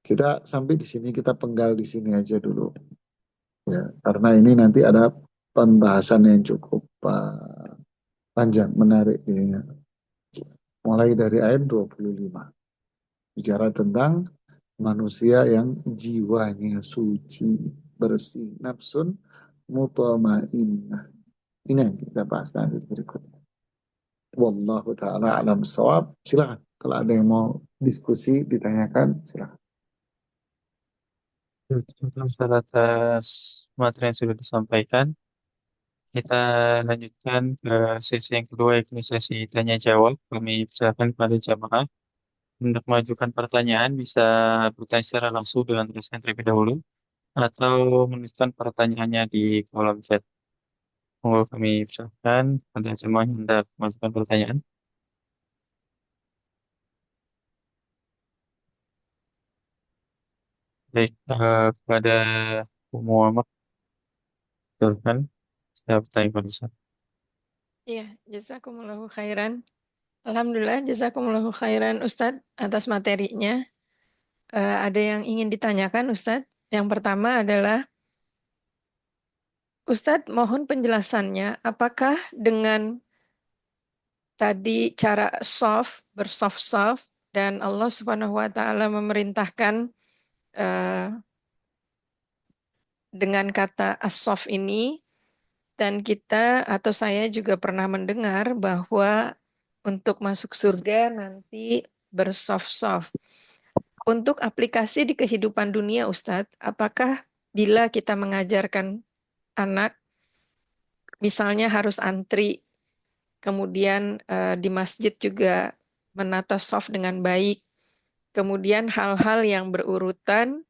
S2: Kita sampai di sini, kita penggal di sini aja dulu. Ya, karena ini nanti ada pembahasan yang cukup panjang, menarik. Ya. Mulai dari ayat 25. Bicara tentang manusia yang jiwanya suci, bersih, nafsun mutmainnah. Ini yang kita bahas nanti berikutnya. Wallahu ta'ala alam sawab. Silakan. Kalau ada yang mau diskusi, ditanyakan, silakan.
S1: Terima kasih atas materi yang sudah disampaikan. Kita lanjutkan ke sesi yang kedua, yakni sesi tanya jawab. Kami persilakan kepada jamaah untuk mengajukan pertanyaan bisa bertanya secara langsung dengan tulisan terlebih dahulu atau menuliskan pertanyaannya di kolom chat. Monggo kami persilakan pada jemaah yang hendak mengajukan pertanyaan. Baik, kepada Bu Muhammad, silakan. Saya bertanya pada saya.
S4: Iya, jazakumullahu khairan. Alhamdulillah, jazakumullahu khairan Ustadz atas materinya. Ada yang ingin ditanyakan Ustadz? Yang pertama adalah, Ustadz mohon penjelasannya, apakah dengan tadi cara bersoft-soft, dan Allah Subhanahu wa Ta'ala memerintahkan dengan kata as-soft ini, dan kita atau saya juga pernah mendengar bahwa untuk masuk surga nanti bersoft-soft. Untuk aplikasi di kehidupan dunia, Ustadz, apakah bila kita mengajarkan anak, misalnya harus antri, kemudian di masjid juga menata soft dengan baik, kemudian hal-hal yang berurutan,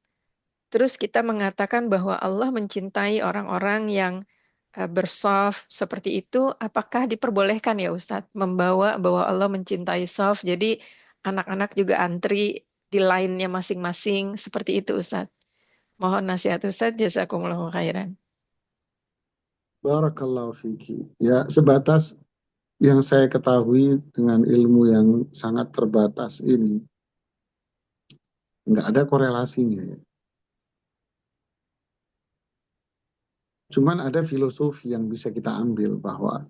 S4: Terus kita mengatakan bahwa Allah mencintai orang-orang yang bersoft seperti itu, apakah diperbolehkan ya Ustadz membawa bahwa Allah mencintai soft, jadi anak-anak juga antri di line-nya masing-masing seperti itu Ustadz. Mohon nasihat Ustadz, jazakumullahu khairan.
S2: Barakallahu fiki. Ya, sebatas yang saya ketahui dengan ilmu yang sangat terbatas ini, nggak ada korelasinya ya. Cuman ada filosofi yang bisa kita ambil, bahwa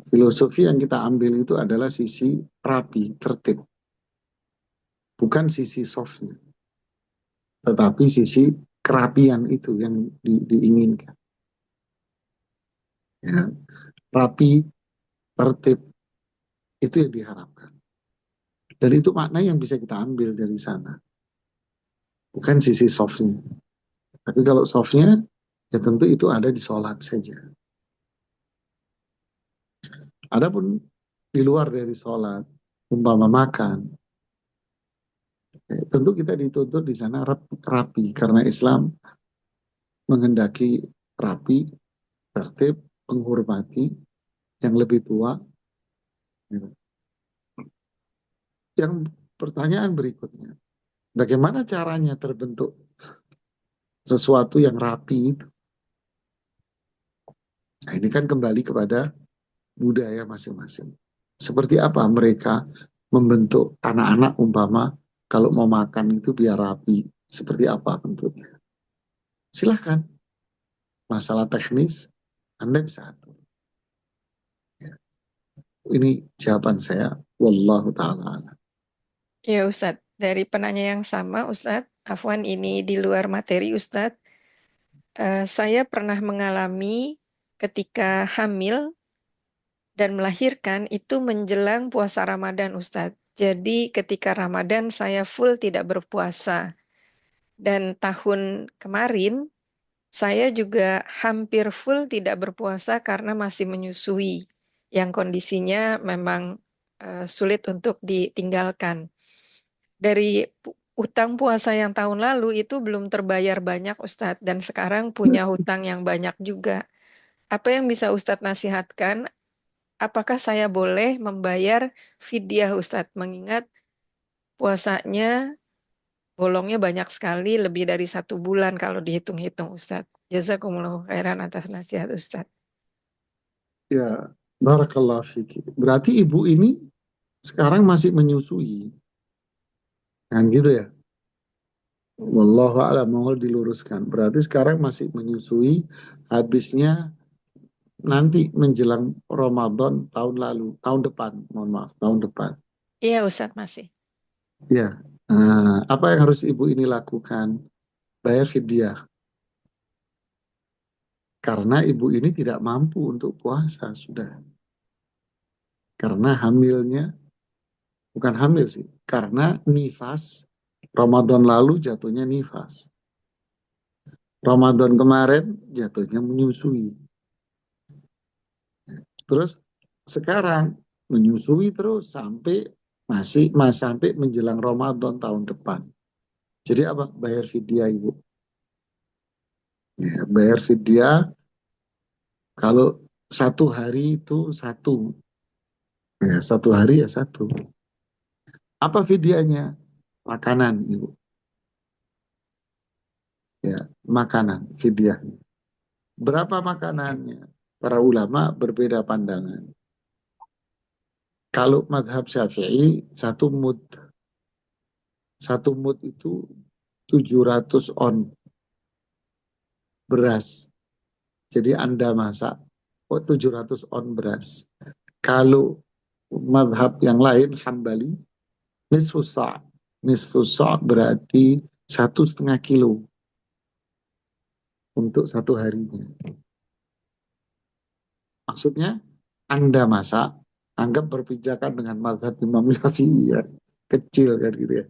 S2: filosofi yang kita ambil itu adalah sisi rapi, tertib. Bukan sisi softnya, tetapi sisi kerapian itu yang diinginkan. Ya, rapi, tertib, itu yang diharapkan. Dan itu makna yang bisa kita ambil dari sana. Bukan sisi softnya. Tapi kalau softnya, ya tentu itu ada di sholat saja. Adapun di luar dari sholat, umpama makan, tentu kita dituntut di sana rapi, karena Islam menghendaki rapi, tertib, menghormati yang lebih tua. Yang pertanyaan berikutnya, bagaimana caranya terbentuk sesuatu yang rapi itu? Nah, ini kan kembali kepada budaya masing-masing. Seperti apa mereka membentuk anak-anak, umpama kalau mau makan itu biar rapi, seperti apa bentuknya? Silahkan, masalah teknis Anda bisa atur. Ya. Ini jawaban saya, wallahu ta'ala.
S4: Ya Ustadz, dari penanya yang sama Ustadz, Afwan ini di luar materi Ustadz, saya pernah mengalami ketika hamil dan melahirkan itu menjelang puasa Ramadan Ustadz. Jadi ketika Ramadan saya full tidak berpuasa. Dan tahun kemarin saya juga hampir full tidak berpuasa karena masih menyusui. Yang kondisinya memang sulit untuk ditinggalkan. Dari utang puasa yang tahun lalu itu belum terbayar banyak Ustadz. Dan sekarang punya hutang yang banyak juga. Apa yang bisa Ustadz nasihatkan? Apakah saya boleh membayar fidyah Ustadz? Mengingat puasanya bolongnya banyak sekali, lebih dari 1 bulan kalau dihitung-hitung Ustadz. Jazakumullahu khairan atas nasihat Ustadz.
S2: Ya, barakallah fiki. Berarti ibu ini sekarang masih menyusui. Kan gitu ya? Wallahu a'lam, mohon diluruskan. Berarti sekarang masih menyusui, habisnya nanti menjelang Ramadan tahun lalu, tahun depan, mohon maaf, tahun depan.
S4: Iya Ustadz masih.
S2: Ya, apa yang harus ibu ini lakukan? Bayar fidyah. Karena ibu ini tidak mampu untuk puasa sudah. Karena hamilnya, bukan hamil sih, karena nifas, Ramadan lalu jatuhnya nifas. Ramadan kemarin jatuhnya menyusui. Terus sekarang menyusui terus sampai sampai menjelang Ramadan tahun depan. Jadi apa? Bayar fidyah ibu. Ya, bayar fidyah. Kalau 1 hari itu 1, ya 1 hari ya 1. Apa fidyahnya? Makanan ibu. Ya, makanan fidyah. Berapa makanannya? Para ulama berbeda pandangan. Kalau madhab Syafi'i 1 mud. 1 mud itu 700 on beras. Jadi Anda masak 700 on beras. Kalau madhab yang lain Hambali, nisfus sa'. Nisfus sa' berarti 1,5 kilo untuk 1 harinya. Maksudnya Anda masak, anggap berpijakan dengan madhab Imam Syafi'i ya. Kecil kan gitu ya.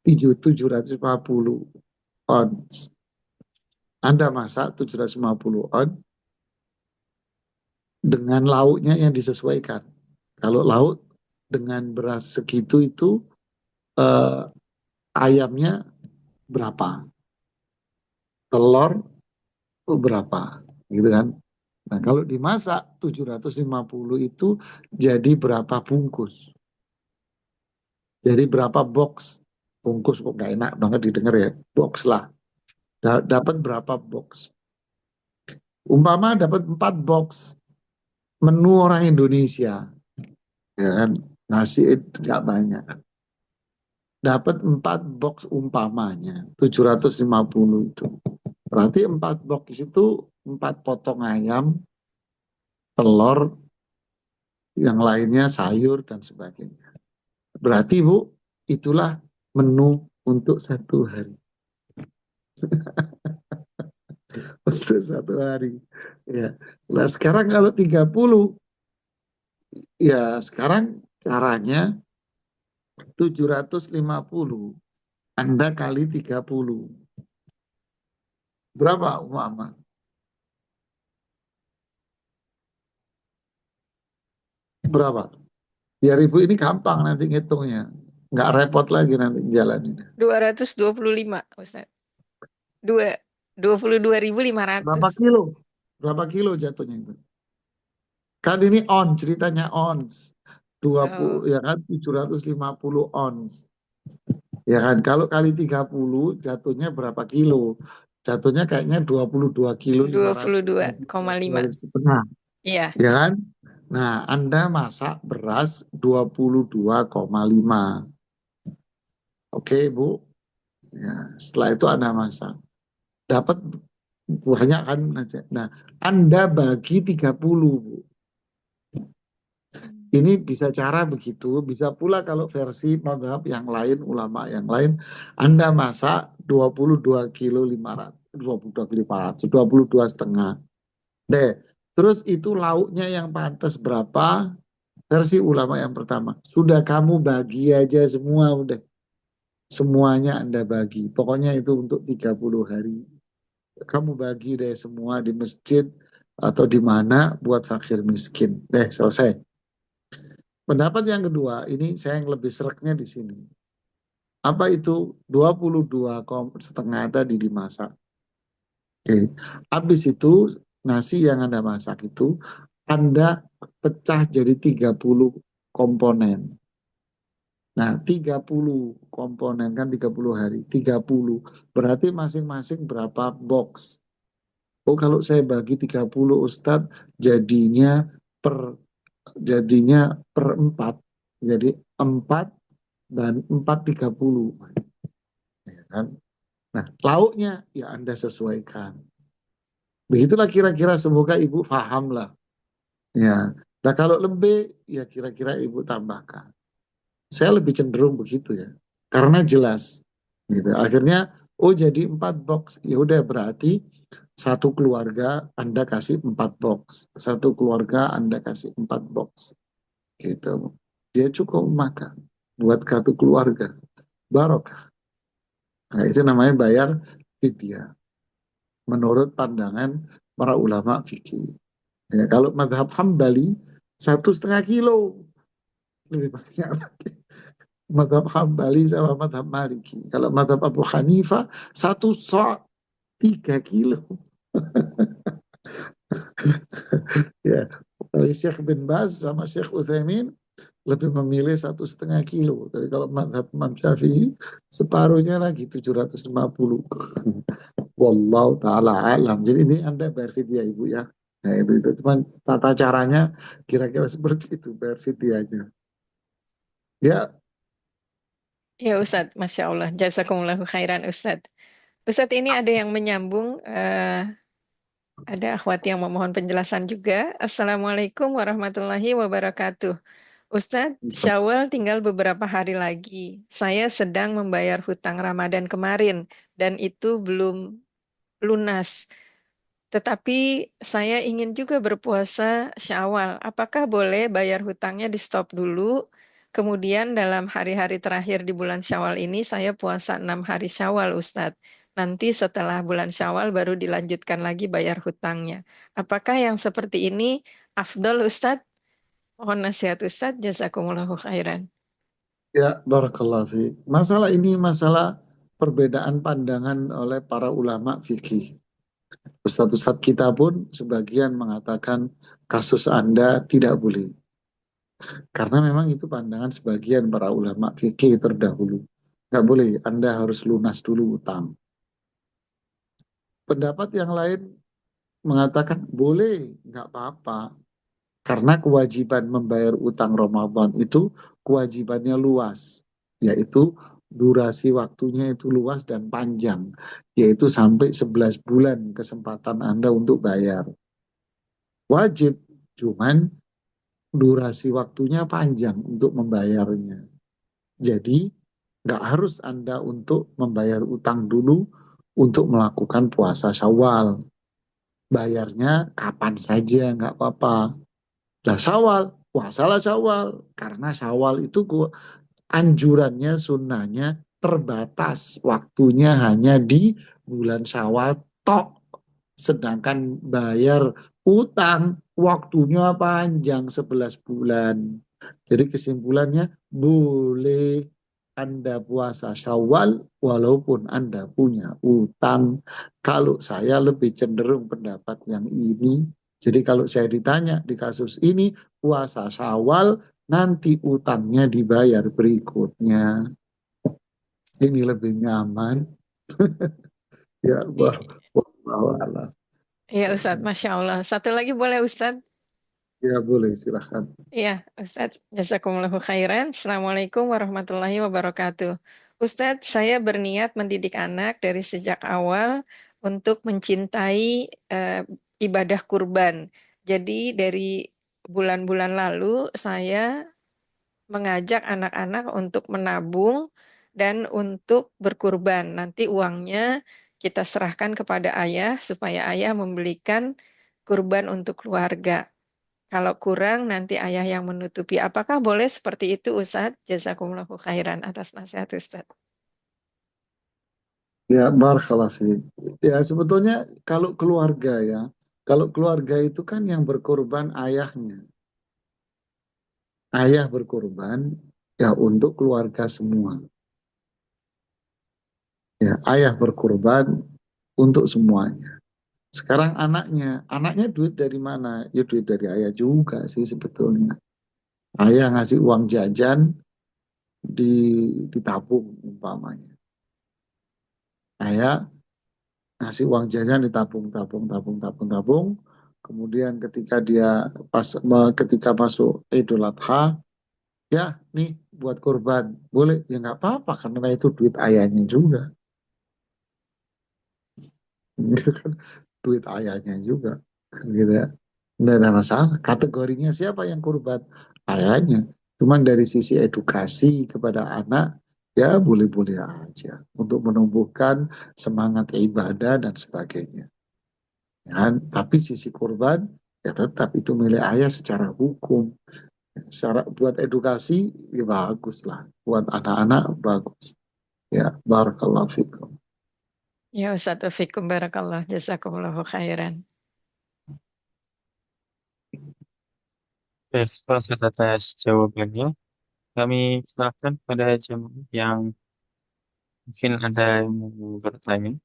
S2: 750 ons. Anda masak 750 on dengan lauknya yang disesuaikan. Kalau lauk dengan beras segitu itu ayamnya berapa? telur berapa, gitu kan. Nah, kalau dimasak 750 itu jadi berapa bungkus? Jadi berapa box? Bungkus kok nggak enak banget didengar ya. Box lah. Dapat berapa box? Umpama dapat 4 box menu orang Indonesia, ya kan? Nasi itu nggak banyak. Dapat 4 box umpamanya 750 itu. Berarti 4 box itu 4 potong ayam, telur, yang lainnya sayur dan sebagainya. Berarti Bu, itulah menu untuk 1 hari. Untuk 1 hari. Ya. Nah sekarang kalau 30, ya sekarang caranya 750. Anda kali 30. Berapa umpama? Berapa? Biar Ibu ini gampang nanti ngitungnya. Nggak repot lagi nanti jalanin.
S4: 225, Ustadz. 22.500.
S2: Berapa kilo? Berapa kilo jatuhnya itu? Kan ini ceritanya ons. 20
S4: Oh,
S2: ya kan 750 ons. Ya kan kalau kali 30 jatuhnya berapa kilo? Jatuhnya kayaknya 22 kilo 500
S4: 22,5.
S2: setengah.
S4: Iya.
S2: Ya kan? Nah, Anda masak beras 22,5. Oke, Bu. Ya, setelah itu Anda masak. Dapat banyak kan aja. Nah, Anda bagi 30, Bu. Ini bisa cara begitu, bisa pula kalau versi mazhab yang lain, ulama yang lain, Anda masak 22 kilo 500, 22 kilo 500, 22 setengah. Deh, terus itu lauknya yang pantas berapa? Versi ulama yang pertama, sudah kamu bagi aja semua, udah. Semuanya Anda bagi. Pokoknya itu untuk 30 hari. Kamu bagi deh semua di masjid atau di mana buat fakir miskin. Deh, selesai. Pendapat yang kedua, ini saya yang lebih sereknya di sini. Apa itu 22,5 tadi dimasak? Oke. Habis itu nasi yang Anda masak itu Anda pecah jadi 30 komponen. Nah, 30 komponen kan 30 hari, 30. Berarti masing-masing berapa box? Oh, kalau saya bagi 30 Ustadz, jadinya per 4. Jadi 4 dan 4 30. Ya kan? Nah, lauknya ya Anda sesuaikan. Begitulah kira-kira, semoga Ibu paham lah. Ya. Nah, kalau lebih ya kira-kira Ibu tambahkan. Saya lebih cenderung begitu ya. Karena jelas. Gitu. Akhirnya oh jadi 4 box. Ya udah berarti satu keluarga Anda kasih 4 box. Satu keluarga Anda kasih 4 box. Gitu. Dia cukup makan buat satu keluarga. Barokah. Nah, itu namanya bayar fidyah. Menurut pandangan para ulama fikih. Ya, kalau madhab Hambali 1,5 kilo lebih banyak lagi. Madhab Hambali sama madhab Maliki. Kalau madhab Abu Hanifah 1 sok 3 kilo. Ya, kalau Syekh bin Baz sama Syekh Utsaimin lebih memilih 1,5 kilo. Tapi kalau madhab Imam Syafi'i separuhnya lagi 750. Wallahu taala alam. Jadi ini Anda bayar fidyah Ibu ya. Nah, itu cuman tata caranya kira-kira seperti itu bayar fidyahnya. Ya,
S4: Ya Ustadz, Masya Allah. Jazakumullahu khairan Ustadz. Ustadz ini ada yang menyambung, ada akhwat yang memohon penjelasan juga. Assalamualaikum warahmatullahi wabarakatuh. Ustadz, Syawal tinggal beberapa hari lagi. Saya sedang membayar hutang Ramadan kemarin dan itu belum lunas. Tetapi saya ingin juga berpuasa Syawal. Apakah boleh bayar hutangnya di stop dulu? Kemudian dalam hari-hari terakhir di bulan Syawal ini saya puasa 6 hari Syawal, Ustadz. Nanti setelah bulan Syawal baru dilanjutkan lagi bayar hutangnya. Apakah yang seperti ini afdol, Ustadz? Mohon nasihat Ustadz. Jazakumullahu khairan.
S2: ya barakallahu fiik. Masalah ini masalah perbedaan pandangan oleh para ulama fikih. Ustadz-ustadz kita pun sebagian mengatakan kasus Anda tidak boleh. Karena memang itu pandangan sebagian para ulama fikih terdahulu. Nggak boleh, Anda harus lunas dulu utang. Pendapat yang lain mengatakan boleh, nggak apa-apa. Karena kewajiban membayar utang Ramadan itu kewajibannya luas, yaitu durasi waktunya itu luas dan panjang, yaitu sampai 11 bulan kesempatan Anda untuk bayar. Wajib, cuman durasi waktunya panjang untuk membayarnya. Jadi, nggak harus Anda untuk membayar utang dulu untuk melakukan puasa Syawal. Bayarnya kapan saja, nggak apa-apa. Lah Syawal, puasalah Syawal. Karena Syawal itu anjurannya, sunnahnya terbatas. Waktunya hanya di bulan Syawal tok. Sedangkan bayar utang waktunya panjang 11 bulan. Jadi kesimpulannya boleh Anda puasa Syawal walaupun Anda punya utang. Kalau saya lebih cenderung pendapat yang ini. Jadi kalau saya ditanya di kasus ini puasa Syawal nanti utangnya dibayar berikutnya. Ini lebih nyaman. Ya, Allah.
S4: Ya Ustadz, Masya Allah. Satu lagi boleh Ustadz?
S2: Ya boleh, silahkan.
S4: Iya, Ustadz. Jazakumullahu khairan. Assalamualaikum warahmatullahi wabarakatuh. Ustadz, saya berniat mendidik anak dari sejak awal untuk mencintai ibadah kurban. Jadi dari bulan-bulan lalu saya mengajak anak-anak untuk menabung dan untuk berkurban. Nanti uangnya kita serahkan kepada ayah supaya ayah membelikan kurban untuk keluarga. Kalau kurang nanti ayah yang menutupi. Apakah boleh seperti itu Ustadz? Jazakumullahu khairan atas nasihat Ustadz.
S2: Ya, barakallah fiik. Ya, sebetulnya kalau keluarga itu kan yang berkorban ayahnya. Ayah berkorban ya untuk keluarga semua. Ya, ayah berkorban untuk semuanya. Sekarang anaknya duit dari mana? Ya duit dari ayah juga sih sebetulnya. Ayah ngasih uang jajan ditabung umpamanya. Ayah ngasih uang jajan ditabung, tabung, tabung, tabung, tabung. Kemudian ketika masuk Idul Adha, ya nih buat kurban, boleh ya nggak apa-apa karena itu duit ayahnya juga, gitu kan, duit ayahnya juga, gitu ya. Nggak ada masalah. Kategorinya siapa yang kurban? Ayahnya. Cuman dari sisi edukasi kepada anak, ya boleh-boleh aja untuk menumbuhkan semangat ibadah dan sebagainya. Ya kan? Tapi sisi kurban ya tetap itu milik ayah secara hukum. Secara buat edukasi ya bagus lah. Buat anak-anak bagus. Ya, barakallahu fikum.
S4: Ya Ustadz Wafikum Barakallah. Jazakumullahu khairan.
S1: Baik, proses atas jawabannya. Kami serahkan pada jemaah yang mungkin ada yang mau bertanya.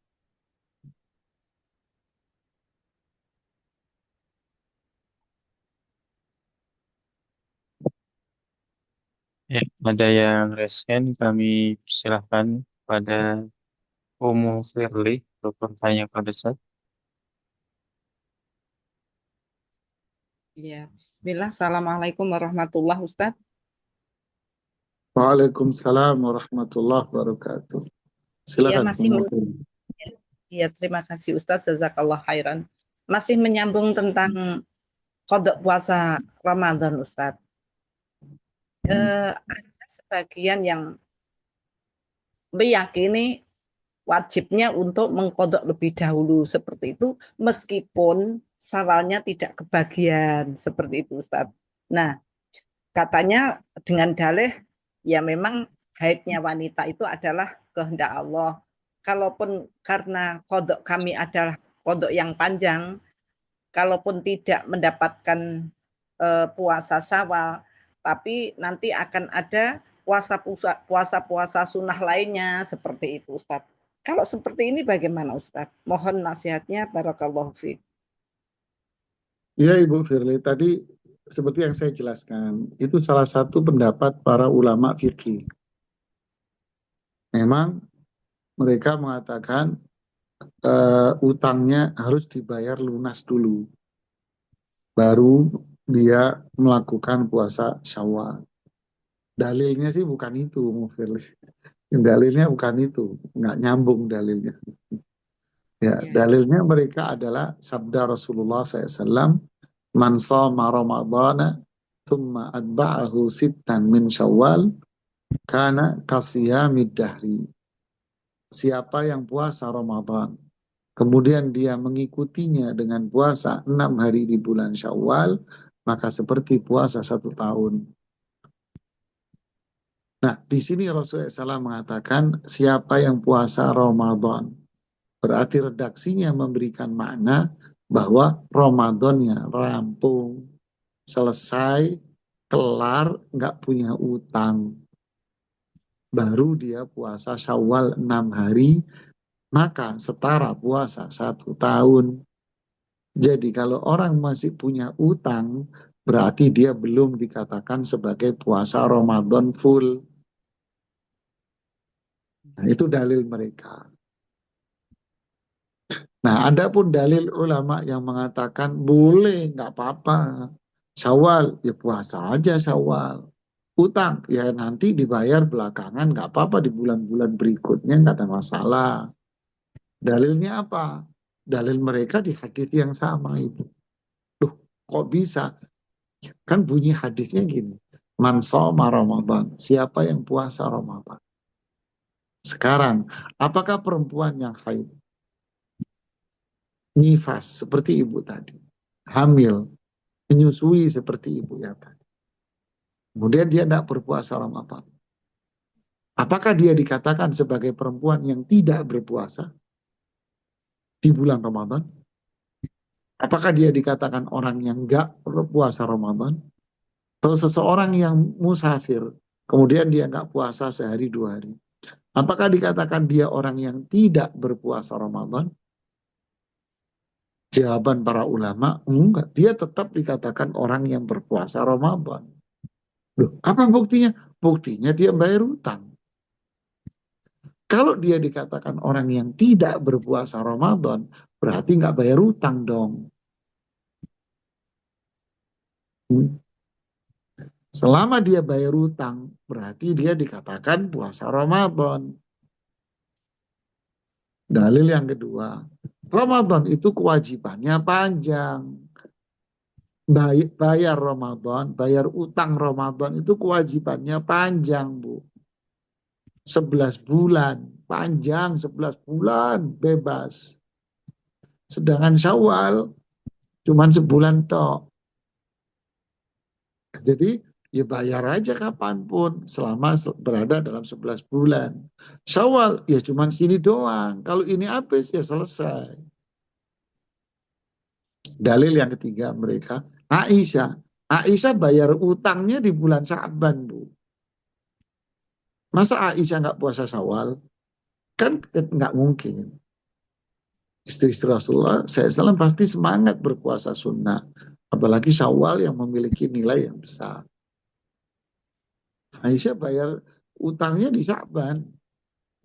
S1: Ya, ada yang raise hand, kami silahkan pada Umu Firly untuk bertanya pada saya.
S5: Iya, Bismillah. Assalamualaikum warahmatullahi Ustadz.
S2: Waalaikumsalam warahmatullahi wabarakatuh.
S5: Iya,
S2: Silakan.
S5: Iya, terima kasih Ustadz. Jazakallah khairan. Masih menyambung tentang kodok puasa Ramadan Ustadz. Ada sebagian yang meyakini wajibnya untuk mengkodok lebih dahulu seperti itu, meskipun sawalnya tidak kebagian seperti itu Ustadz. Nah, katanya dengan dalih ya memang haidnya wanita itu adalah kehendak Allah. Kalaupun karena kodok kami adalah kodok yang panjang, kalaupun tidak mendapatkan puasa Syawal, tapi nanti akan ada puasa-puasa sunnah lainnya seperti itu, Ustaz. Kalau seperti ini bagaimana, Ustaz? Mohon nasihatnya, barakallahu fiik.
S2: Ya Ibu Firly, tadi seperti yang saya jelaskan, itu salah satu pendapat para ulama fikih. Memang mereka mengatakan utangnya harus dibayar lunas dulu, baru dia melakukan puasa Syawal. Dalilnya sih bukan itu, Bu Firly. Dalilnya bukan itu, nggak nyambung dalilnya. Ya, dalilnya mereka adalah sabda Rasulullah SAW, man shoma ramadhana thumma atba'ahu sittan min syawal kana kasiyamid dahri. Siapa yang puasa Ramadan, kemudian dia mengikutinya dengan puasa 6 hari di bulan Syawal, maka seperti puasa 1 tahun. Nah, di sini Rasulullah SAW mengatakan siapa yang puasa Ramadan. Berarti redaksinya memberikan makna bahwa Ramadannya rampung, selesai, kelar, nggak punya utang. Baru dia puasa Syawal 6 hari, maka setara puasa 1 tahun. Jadi kalau orang masih punya utang, berarti dia belum dikatakan sebagai puasa Ramadan full. Nah, itu dalil mereka. Nah, ada pun dalil ulama yang mengatakan boleh, nggak apa-apa. Syawal, ya puasa aja Syawal. Utang, ya nanti dibayar belakangan, nggak apa-apa di bulan-bulan berikutnya, nggak ada masalah. Dalilnya apa? Dalil mereka di hadis yang sama itu. Loh, kok bisa? Kan bunyi hadisnya gini. Man shoma Ramadan, siapa yang puasa Ramadan? Sekarang, apakah perempuan yang haid, nifas seperti ibu tadi, hamil, menyusui seperti ibu ya tadi, kemudian dia tidak berpuasa Ramadan, apakah dia dikatakan sebagai perempuan yang tidak berpuasa di bulan Ramadan? Apakah dia dikatakan orang yang nggak berpuasa Ramadan? Atau seseorang yang musafir, kemudian dia nggak puasa sehari 2 hari, apakah dikatakan dia orang yang tidak berpuasa Ramadan? Jawaban para ulama, enggak. Dia tetap dikatakan orang yang berpuasa Ramadan. Loh, apa buktinya? Buktinya dia bayar utang. Kalau dia dikatakan orang yang tidak berpuasa Ramadan, berarti nggak bayar utang dong. Selama dia bayar utang, berarti dia dikatakan puasa Ramadan. Dalil yang kedua, Ramadan itu kewajibannya panjang. Bayar Ramadan, bayar utang Ramadan itu kewajibannya panjang, Bu. 11 bulan, panjang 11 bulan, bebas. Sedangkan Syawal cuman sebulan tok. Jadi ya bayar aja kapanpun selama berada dalam 11 bulan. Syawal ya cuman sini doang. Kalau ini habis ya selesai. Dalil yang ketiga mereka, Aisyah. Aisyah bayar utangnya di bulan Sya'ban, Bu. Masa Aisyah nggak puasa Syawal? Kan nggak mungkin. Istri-istri Rasulullah SAW pasti semangat berpuasa sunnah. Apalagi Syawal yang memiliki nilai yang besar. Aisyah bayar utangnya di Sya'ban.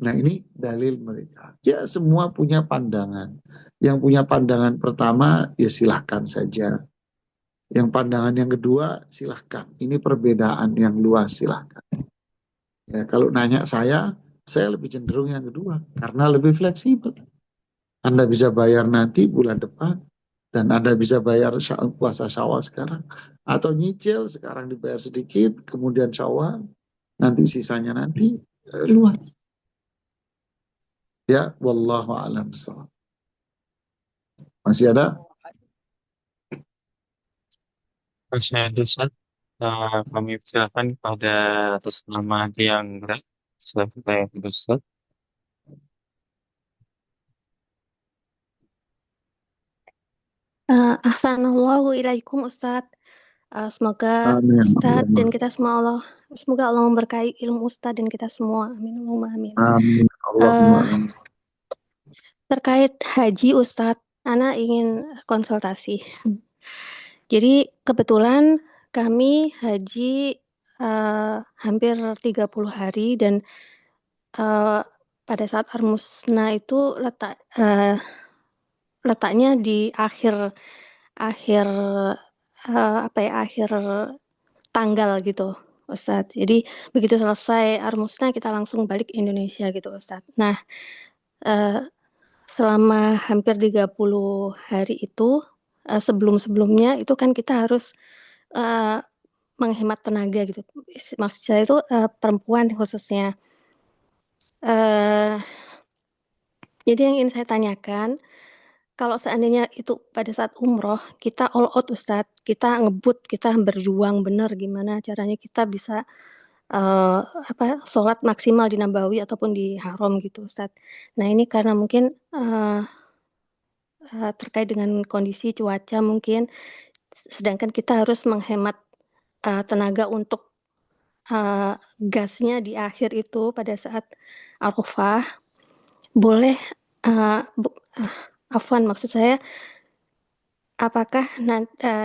S2: Nah ini dalil mereka. Ya semua punya pandangan. Yang punya pandangan pertama ya silahkan saja. Yang pandangan yang kedua silahkan. Ini perbedaan yang luas silahkan. Ya, kalau nanya saya lebih cenderung yang kedua. Karena lebih fleksibel. Anda bisa bayar nanti bulan depan. Dan Anda bisa bayar puasa Syawal sekarang. Atau nyicil sekarang dibayar sedikit. Kemudian Syawal. Nanti sisanya nanti luas. Ya, wallahu a'lam bishawab. Masih ada?
S1: Saya Ustaz, kami persilakan pada atas nama yang berat. Silakan saya Ustaz.
S3: Ahsanallahu ilaikum Ustadz. Semoga
S2: Amin.
S3: Ustadz dan kita semua Allah
S6: Semoga Allah memberkahi ilmu Ustadz dan kita semua. Amin. Allahumma amin.
S2: Amin. Allahumma
S6: Eh,
S2: amin.
S6: terkait haji Ustadz, Ana ingin konsultasi. Jadi kebetulan kami haji hampir 30 hari dan pada saat Armusna itu letaknya di akhir akhir tanggal gitu, Ustadz. Jadi begitu selesai Armusna kita langsung balik Indonesia gitu, Ustadz. Nah, selama hampir 30 hari itu sebelum-sebelumnya itu kan kita harus menghemat tenaga gitu. Maksud saya itu perempuan khususnya. Jadi yang ingin saya tanyakan, kalau seandainya itu pada saat umroh kita all out Ustadz, kita ngebut, kita berjuang bener gimana caranya kita bisa sholat maksimal di Nabawi ataupun di Haram gitu Ustadz. Nah ini karena mungkin terkait dengan kondisi cuaca mungkin, sedangkan kita harus menghemat tenaga untuk gasnya di akhir itu pada saat Arafah. Boleh afwan maksud saya, apakah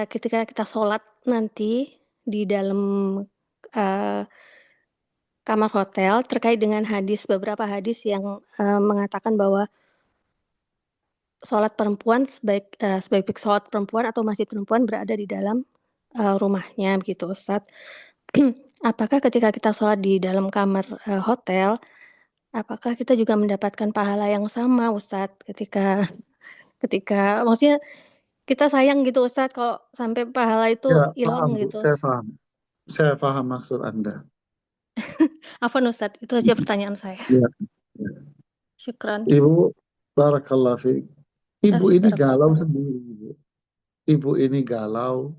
S6: ketika kita sholat nanti di dalam kamar hotel terkait dengan beberapa hadis yang mengatakan bahwa sholat perempuan sebaik sholat perempuan atau masjid perempuan berada di dalam rumahnya begitu Ustadz. Apakah ketika kita sholat di dalam kamar hotel, apakah kita juga mendapatkan pahala yang sama Ustadz ketika maksudnya kita sayang gitu Ustadz kalau sampai pahala itu
S2: Ya,
S6: hilang
S2: paham Bu,
S6: gitu.
S2: saya paham. Saya paham maksud Anda.
S6: Afwan Ustadz, itu aja pertanyaan saya.
S2: Ya.
S6: Syukran.
S2: Ibu, barakallah fiik. Ibu ini galau
S6: Barakallah.
S2: sendiri, Ibu. Ibu ini galau,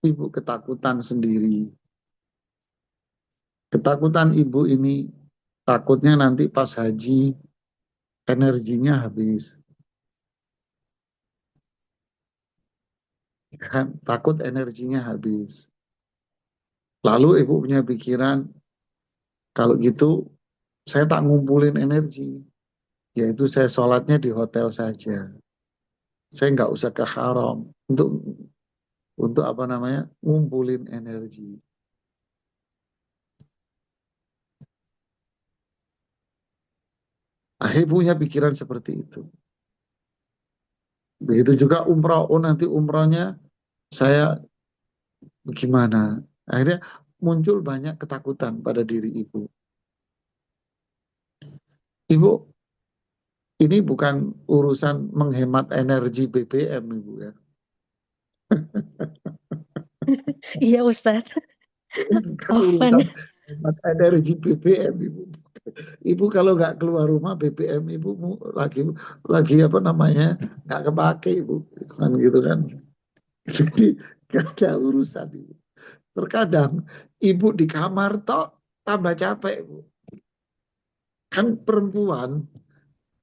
S2: ibu ketakutan sendiri. Ketakutan ibu ini takutnya nanti pas haji energinya habis. Kan takut energinya habis. Lalu ibu punya pikiran, kalau gitu saya tak ngumpulin energi. Yaitu saya sholatnya di hotel saja. Saya nggak usah ke haram untuk apa namanya ngumpulin energi. Akhirnya punya pikiran seperti itu. Begitu juga umrah. Oh nanti umrahnya saya gimana? Akhirnya muncul banyak ketakutan pada diri ibu. Ibu, ini bukan urusan menghemat energi BBM, Ibu ya.
S6: Iya Ustadz.
S2: Bukan urusan hemat energi BBM, Ibu. Ibu kalau nggak keluar rumah BBM Ibu lagi apa namanya nggak kepake Ibu, kan gitu kan. Jadi nggak ada urusan Ibu. Terkadang Ibu di kamar tok tambah capek Bu. Kan perempuan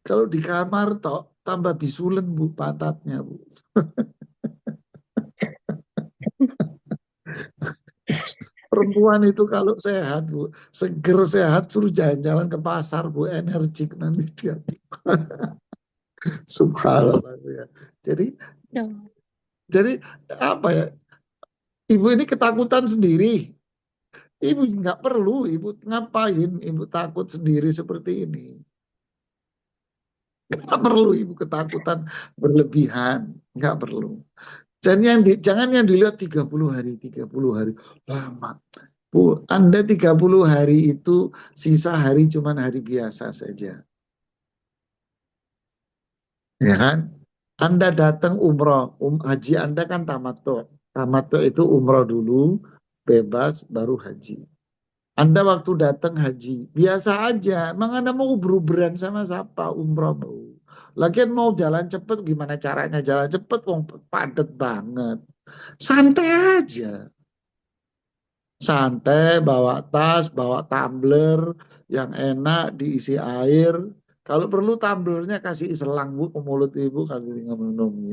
S2: kalau di kamar tok tambah bisulen Bu pantatnya Bu. Perempuan itu kalau sehat Bu, seger sehat suruh jalan-jalan ke pasar Bu, energik nanti dia. Subhanallah ya. Jadi apa ya? Ibu ini ketakutan sendiri. Ibu nggak perlu, ibu ngapain? Ibu takut sendiri seperti ini. Nggak perlu ibu ketakutan berlebihan, nggak perlu. Jangan yang dilihat 30 hari, 30 hari lama. Bu, Anda 30 hari itu sisa hari cuman hari biasa saja. Ya kan? Anda datang umroh, haji Anda kan tamattu. Tamattu itu umroh dulu, bebas, baru haji. Anda waktu datang haji, biasa aja. Emang Anda mau beruberan sama siapa? Umroh mau. Lagian mau jalan cepet, gimana caranya jalan cepet? Wong padet banget. Santai aja. Santai, bawa tas, bawa tumbler yang enak, diisi air. Kalau perlu tumblernya kasih selang Bu ke mulut ibu, kasih minum.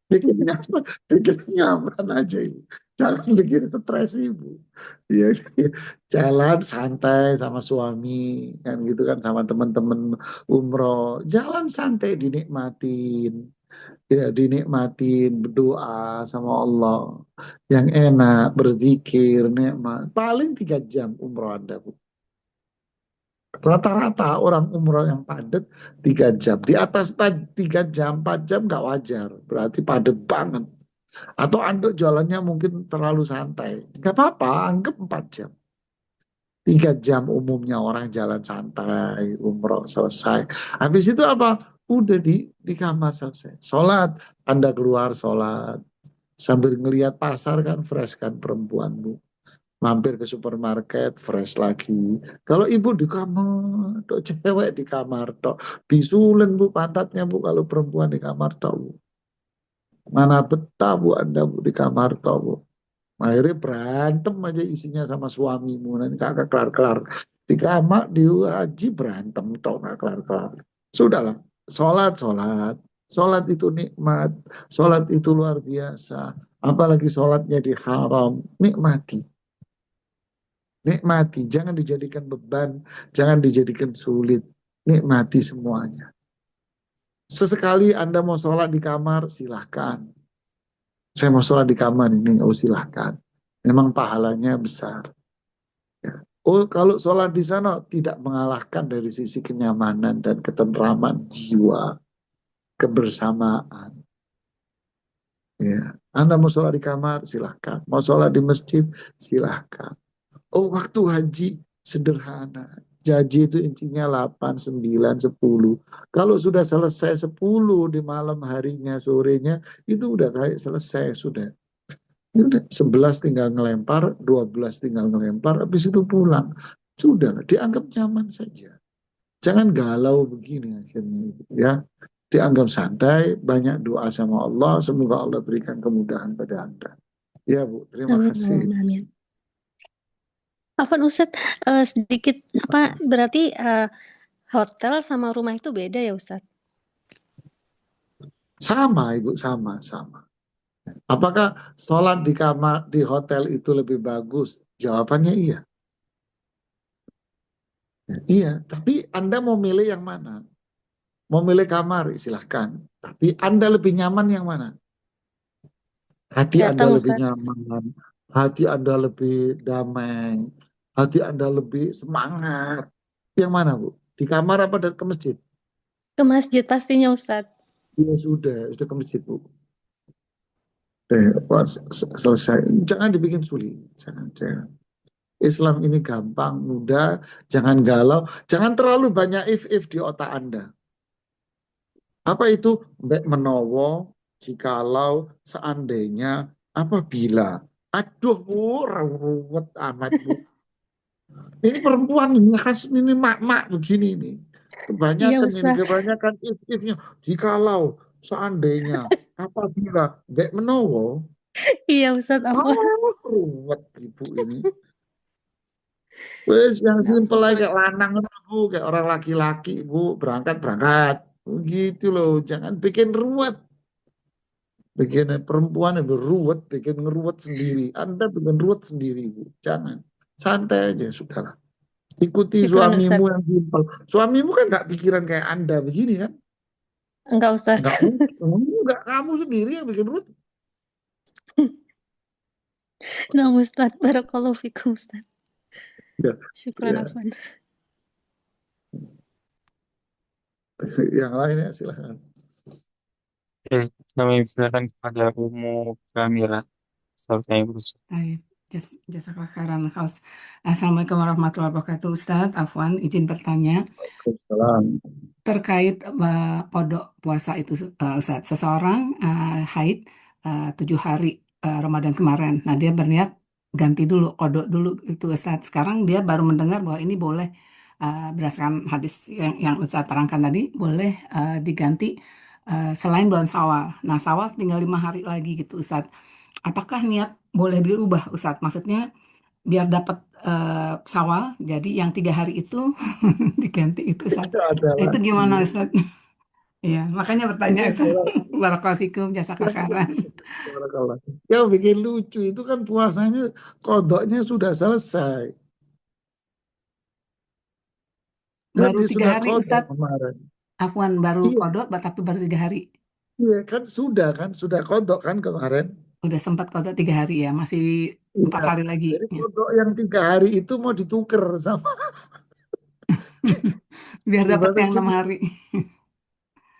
S2: Bikin nyaman, bikin nyaman aja ibu. Jangan bikin stres ibu. Ya, jalan santai sama suami kan gitu kan, sama teman-teman umroh. Jalan santai dinikmatin. Ya dinikmatin, berdoa sama Allah yang enak, berzikir, nikmat. Paling 3 jam umroh Anda, Bu. Rata-rata orang umroh yang padat 3 jam. Di atas 3 jam, 4 jam nggak wajar. Berarti padat banget. Atau Anda jalannya mungkin terlalu santai. Nggak apa-apa, anggap 4 jam. 3 jam umumnya orang jalan santai, umroh selesai. Habis itu apa? Udah di kamar selesai. Sholat, Anda keluar sholat. Sambil ngelihat pasar kan fresh kan perempuanmu. Mampir ke supermarket fresh lagi. Kalau ibu di kamar, tok cewek di kamar tok. Bisulen bu pantatnya bu kalau perempuan di kamar tok bu. Mana betah bu Anda bu di kamar tok bu. Akhirnya berantem aja isinya sama suamimu. Nanti kagak kelar-kelar. Di kamar, di haji berantem tok gak kelar-kelar. Sudahlah, sholat, sholat. Sholat itu nikmat. Sholat itu luar biasa. Apalagi sholatnya di haram. Nikmati. Nikmati. Jangan dijadikan beban. Jangan dijadikan sulit. Nikmati semuanya. Sesekali Anda mau sholat di kamar, silahkan. Saya mau sholat di kamar ini, oh silahkan. Memang pahalanya besar. Ya. Oh, kalau sholat di sana tidak mengalahkan dari sisi kenyamanan dan ketentraman jiwa, kebersamaan. Ya. Anda mau sholat di kamar, silahkan. Mau sholat di masjid, silahkan. Oh, waktu haji sederhana. Haji itu intinya 8, 9, 10. Kalau sudah selesai 10 di malam harinya, sorenya, itu udah kayak selesai, sudah. Ya udah, 11 tinggal ngelempar, 12 tinggal ngelempar, habis itu pulang. Sudah, dianggap nyaman saja. Jangan galau begini akhirnya. Ya, dianggap santai, banyak doa sama Allah, semoga Allah berikan kemudahan pada Anda. Ya Bu, terima
S6: Amin,
S2: kasih.
S6: amin. Afwan Ustadz, sedikit berarti hotel sama rumah itu beda ya Ustadz?
S2: Sama Ibu, sama. Apakah sholat di kamar, di hotel itu lebih bagus? Jawabannya iya. Iya, tapi Anda mau milih yang mana? Mau milih kamar, silahkan. Tapi Anda lebih nyaman yang mana? Hati Anda
S6: Datang
S2: lebih
S6: Ustadz.
S2: nyaman, hati Anda lebih damai, hati Anda lebih semangat. Yang mana, Bu? Di kamar apa ke masjid?
S6: Ke masjid pastinya Ustadz.
S2: Ya sudah ke masjid, Bu. Selesai. Jangan dibikin sulit. Jangan. Islam ini gampang, mudah, jangan galau, jangan terlalu banyak if di otak Anda. Apa itu? Mbak menowo, jikalau, seandainya, apabila. Aduh, Bu, ruwet amat, Bu. Ini perempuan ini khas ini mak-mak begini nih.
S6: Iya
S2: Kebanyakan if-nya. Jikalau, seandainya, apabila, Mbak menowo,
S6: Iya Ustadz, Afwan.
S2: ruwet ibu ini. Wes yang
S4: Nggak
S2: simpel
S4: sesuai.
S2: aja kayak lanang bu, kayak orang laki-laki bu, berangkat gitu loh, jangan bikin ruwet, bikin perempuan yang ruwet, bikin ngeruwet sendiri, Anda bikin ruwet sendiri bu, jangan, santai aja sudahlah, ikuti
S6: Syukran
S2: suamimu
S6: Ustadz.
S2: yang simpel, suamimu kan nggak pikiran kayak Anda begini kan,
S6: Enggak Ustadz.
S2: nggak mungkin, nggak kamu sendiri yang bikin ruwet,
S6: Nah Ustadz, barakallahu fikum Ustadz.
S2: ya,
S6: Syukran
S2: ya.
S6: Afwan.
S2: Yang lainnya silahkan.
S1: Oke, kami silakan kepada Umu Kamila. Selesai berusaha.
S7: Baik, jazakallah khairan Khaus. Assalamualaikum warahmatullahi wabarakatuh. Ustadz, Afwan, izin bertanya
S2: Salam.
S7: terkait kodok puasa itu, Ustadz. Seseorang haid 7 hari Ramadan kemarin. Nah, dia berniat ganti dulu, kodok dulu itu Ustadz. Sekarang dia baru mendengar bahwa ini boleh berdasarkan hadis yang Ustadz terangkan tadi, boleh diganti selain bulan Syawal. Nah, Syawal tinggal 5 hari lagi gitu Ustadz. Apakah niat boleh dirubah Ustadz? Maksudnya biar dapat Syawal, jadi yang 3 hari itu diganti itu Ustadz.
S2: Itu ada
S7: Itu gimana
S2: lagi.
S7: Ustadz? Iya, makanya bertanya
S2: Ini
S7: Ustaz. Barakallahu fikum, jazakallahu khairan.
S2: barakallah. Yang bikin lucu itu kan puasanya kodoknya sudah selesai. Kan
S7: Baru
S2: dia
S7: tiga
S2: sudah
S7: hari
S2: kodok
S7: Ustaz.
S2: kemarin.
S7: Afwan, baru
S2: Iya,
S7: kodok, tapi baru 3 hari.
S2: iya kan sudah kodok kan kemarin.
S7: Udah sempat kodok 3 hari ya, masih 4
S2: Iya.
S7: hari lagi.
S2: Jadi
S7: Ya.
S2: kodok yang 3 hari itu mau ditukar sama
S7: Biar dapat
S2: gimana
S7: yang 6
S2: cerita?
S7: hari.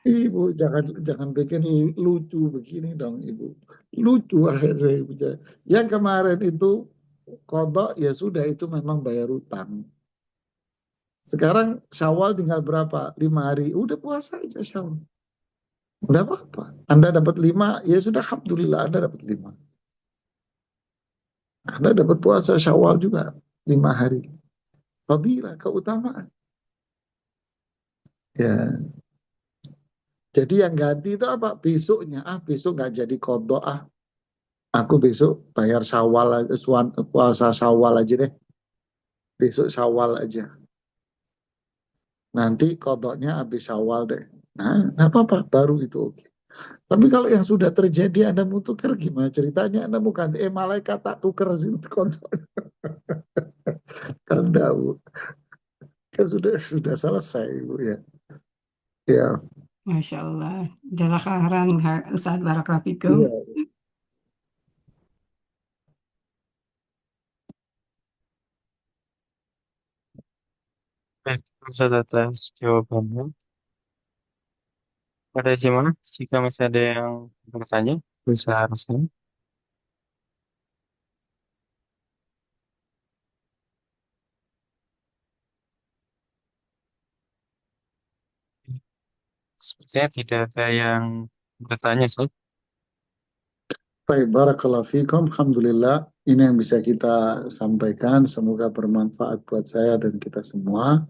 S2: Ibu jangan jangan bikin lucu begini dong Ibu. Lucu akhirnya Ibu. Yang kemarin itu kodok ya sudah itu memang bayar utang. Sekarang Syawal tinggal berapa? 5 hari. Udah puasa aja Syawal. Enggak apa-apa. Anda dapat 5, ya sudah Alhamdulillah Anda dapat 5. Anda dapat puasa Syawal juga 5 hari. Fadilah, keutamaan. Ya, jadi yang ganti itu apa? Besoknya, besok nggak jadi kodok Aku besok bayar Syawal aja, puasa Syawal aja deh. Besok Syawal aja. Nanti kodoknya habis Syawal deh. Nah, nggak apa-apa, baru itu oke. Tapi kalau yang sudah terjadi Anda mau tukar gimana ceritanya? Anda mau ganti, malaikat tak tukar sih kodok. Kan enggak, Bu. Kan sudah selesai, Bu ya. Ya,
S7: Masya Allah. Jazakallahu khairan Ustaz, barakallahu fikum.
S2: iya.
S1: Baik, Ustaz atas jawabannya. Pada Jemaah, jika masih ada yang bertanya, bisa langsung. Sepertinya tidak ada yang bertanya, Ustaz.
S2: Baik, barakallahu fikum. Alhamdulillah, ini yang bisa kita sampaikan. Semoga bermanfaat buat saya dan kita semua.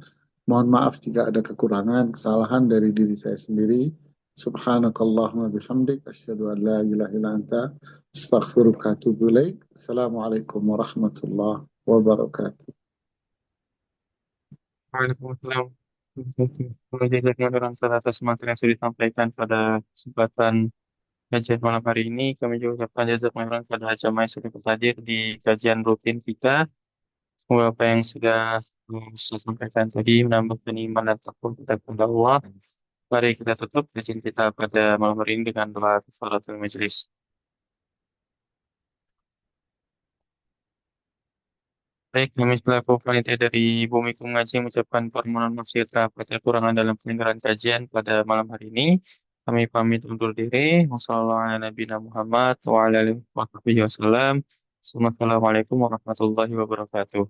S2: Mohon maaf jika ada kekurangan, kesalahan dari diri saya sendiri. Subhanakallahumma bihamdik. Asyhadu an la ilaha illa anta. Astaghfiruka wa atubu ilaik. Assalamualaikum warahmatullahi wabarakatuh.
S1: Waalaikumsalam. Jazakallahu khairan atas materi yang sudah disampaikan pada kesempatan kajian malam hari ini. Kami juga ucapkan jazakallahu khairan kepada jamaah yang sudah hadir di kajian rutin kita. Semoga apa yang sudah saya sampaikan tadi menambah iman dan takwa kita kepada Allah. Mari kita tutup kajian kita pada malam hari ini dengan doa kafaratul majelis. Baik, kami selaku panitia dari Bumi Mengaji mengucapkan permohonan maaf segala atas kekurangan dalam penyelenggaraan kajian pada malam hari ini. Kami pamit undur diri. Wassalamualaikum warahmatullahi wabarakatuh.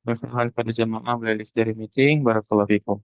S1: Berkenan pada jamaah dari meeting. Barakallahu fikum.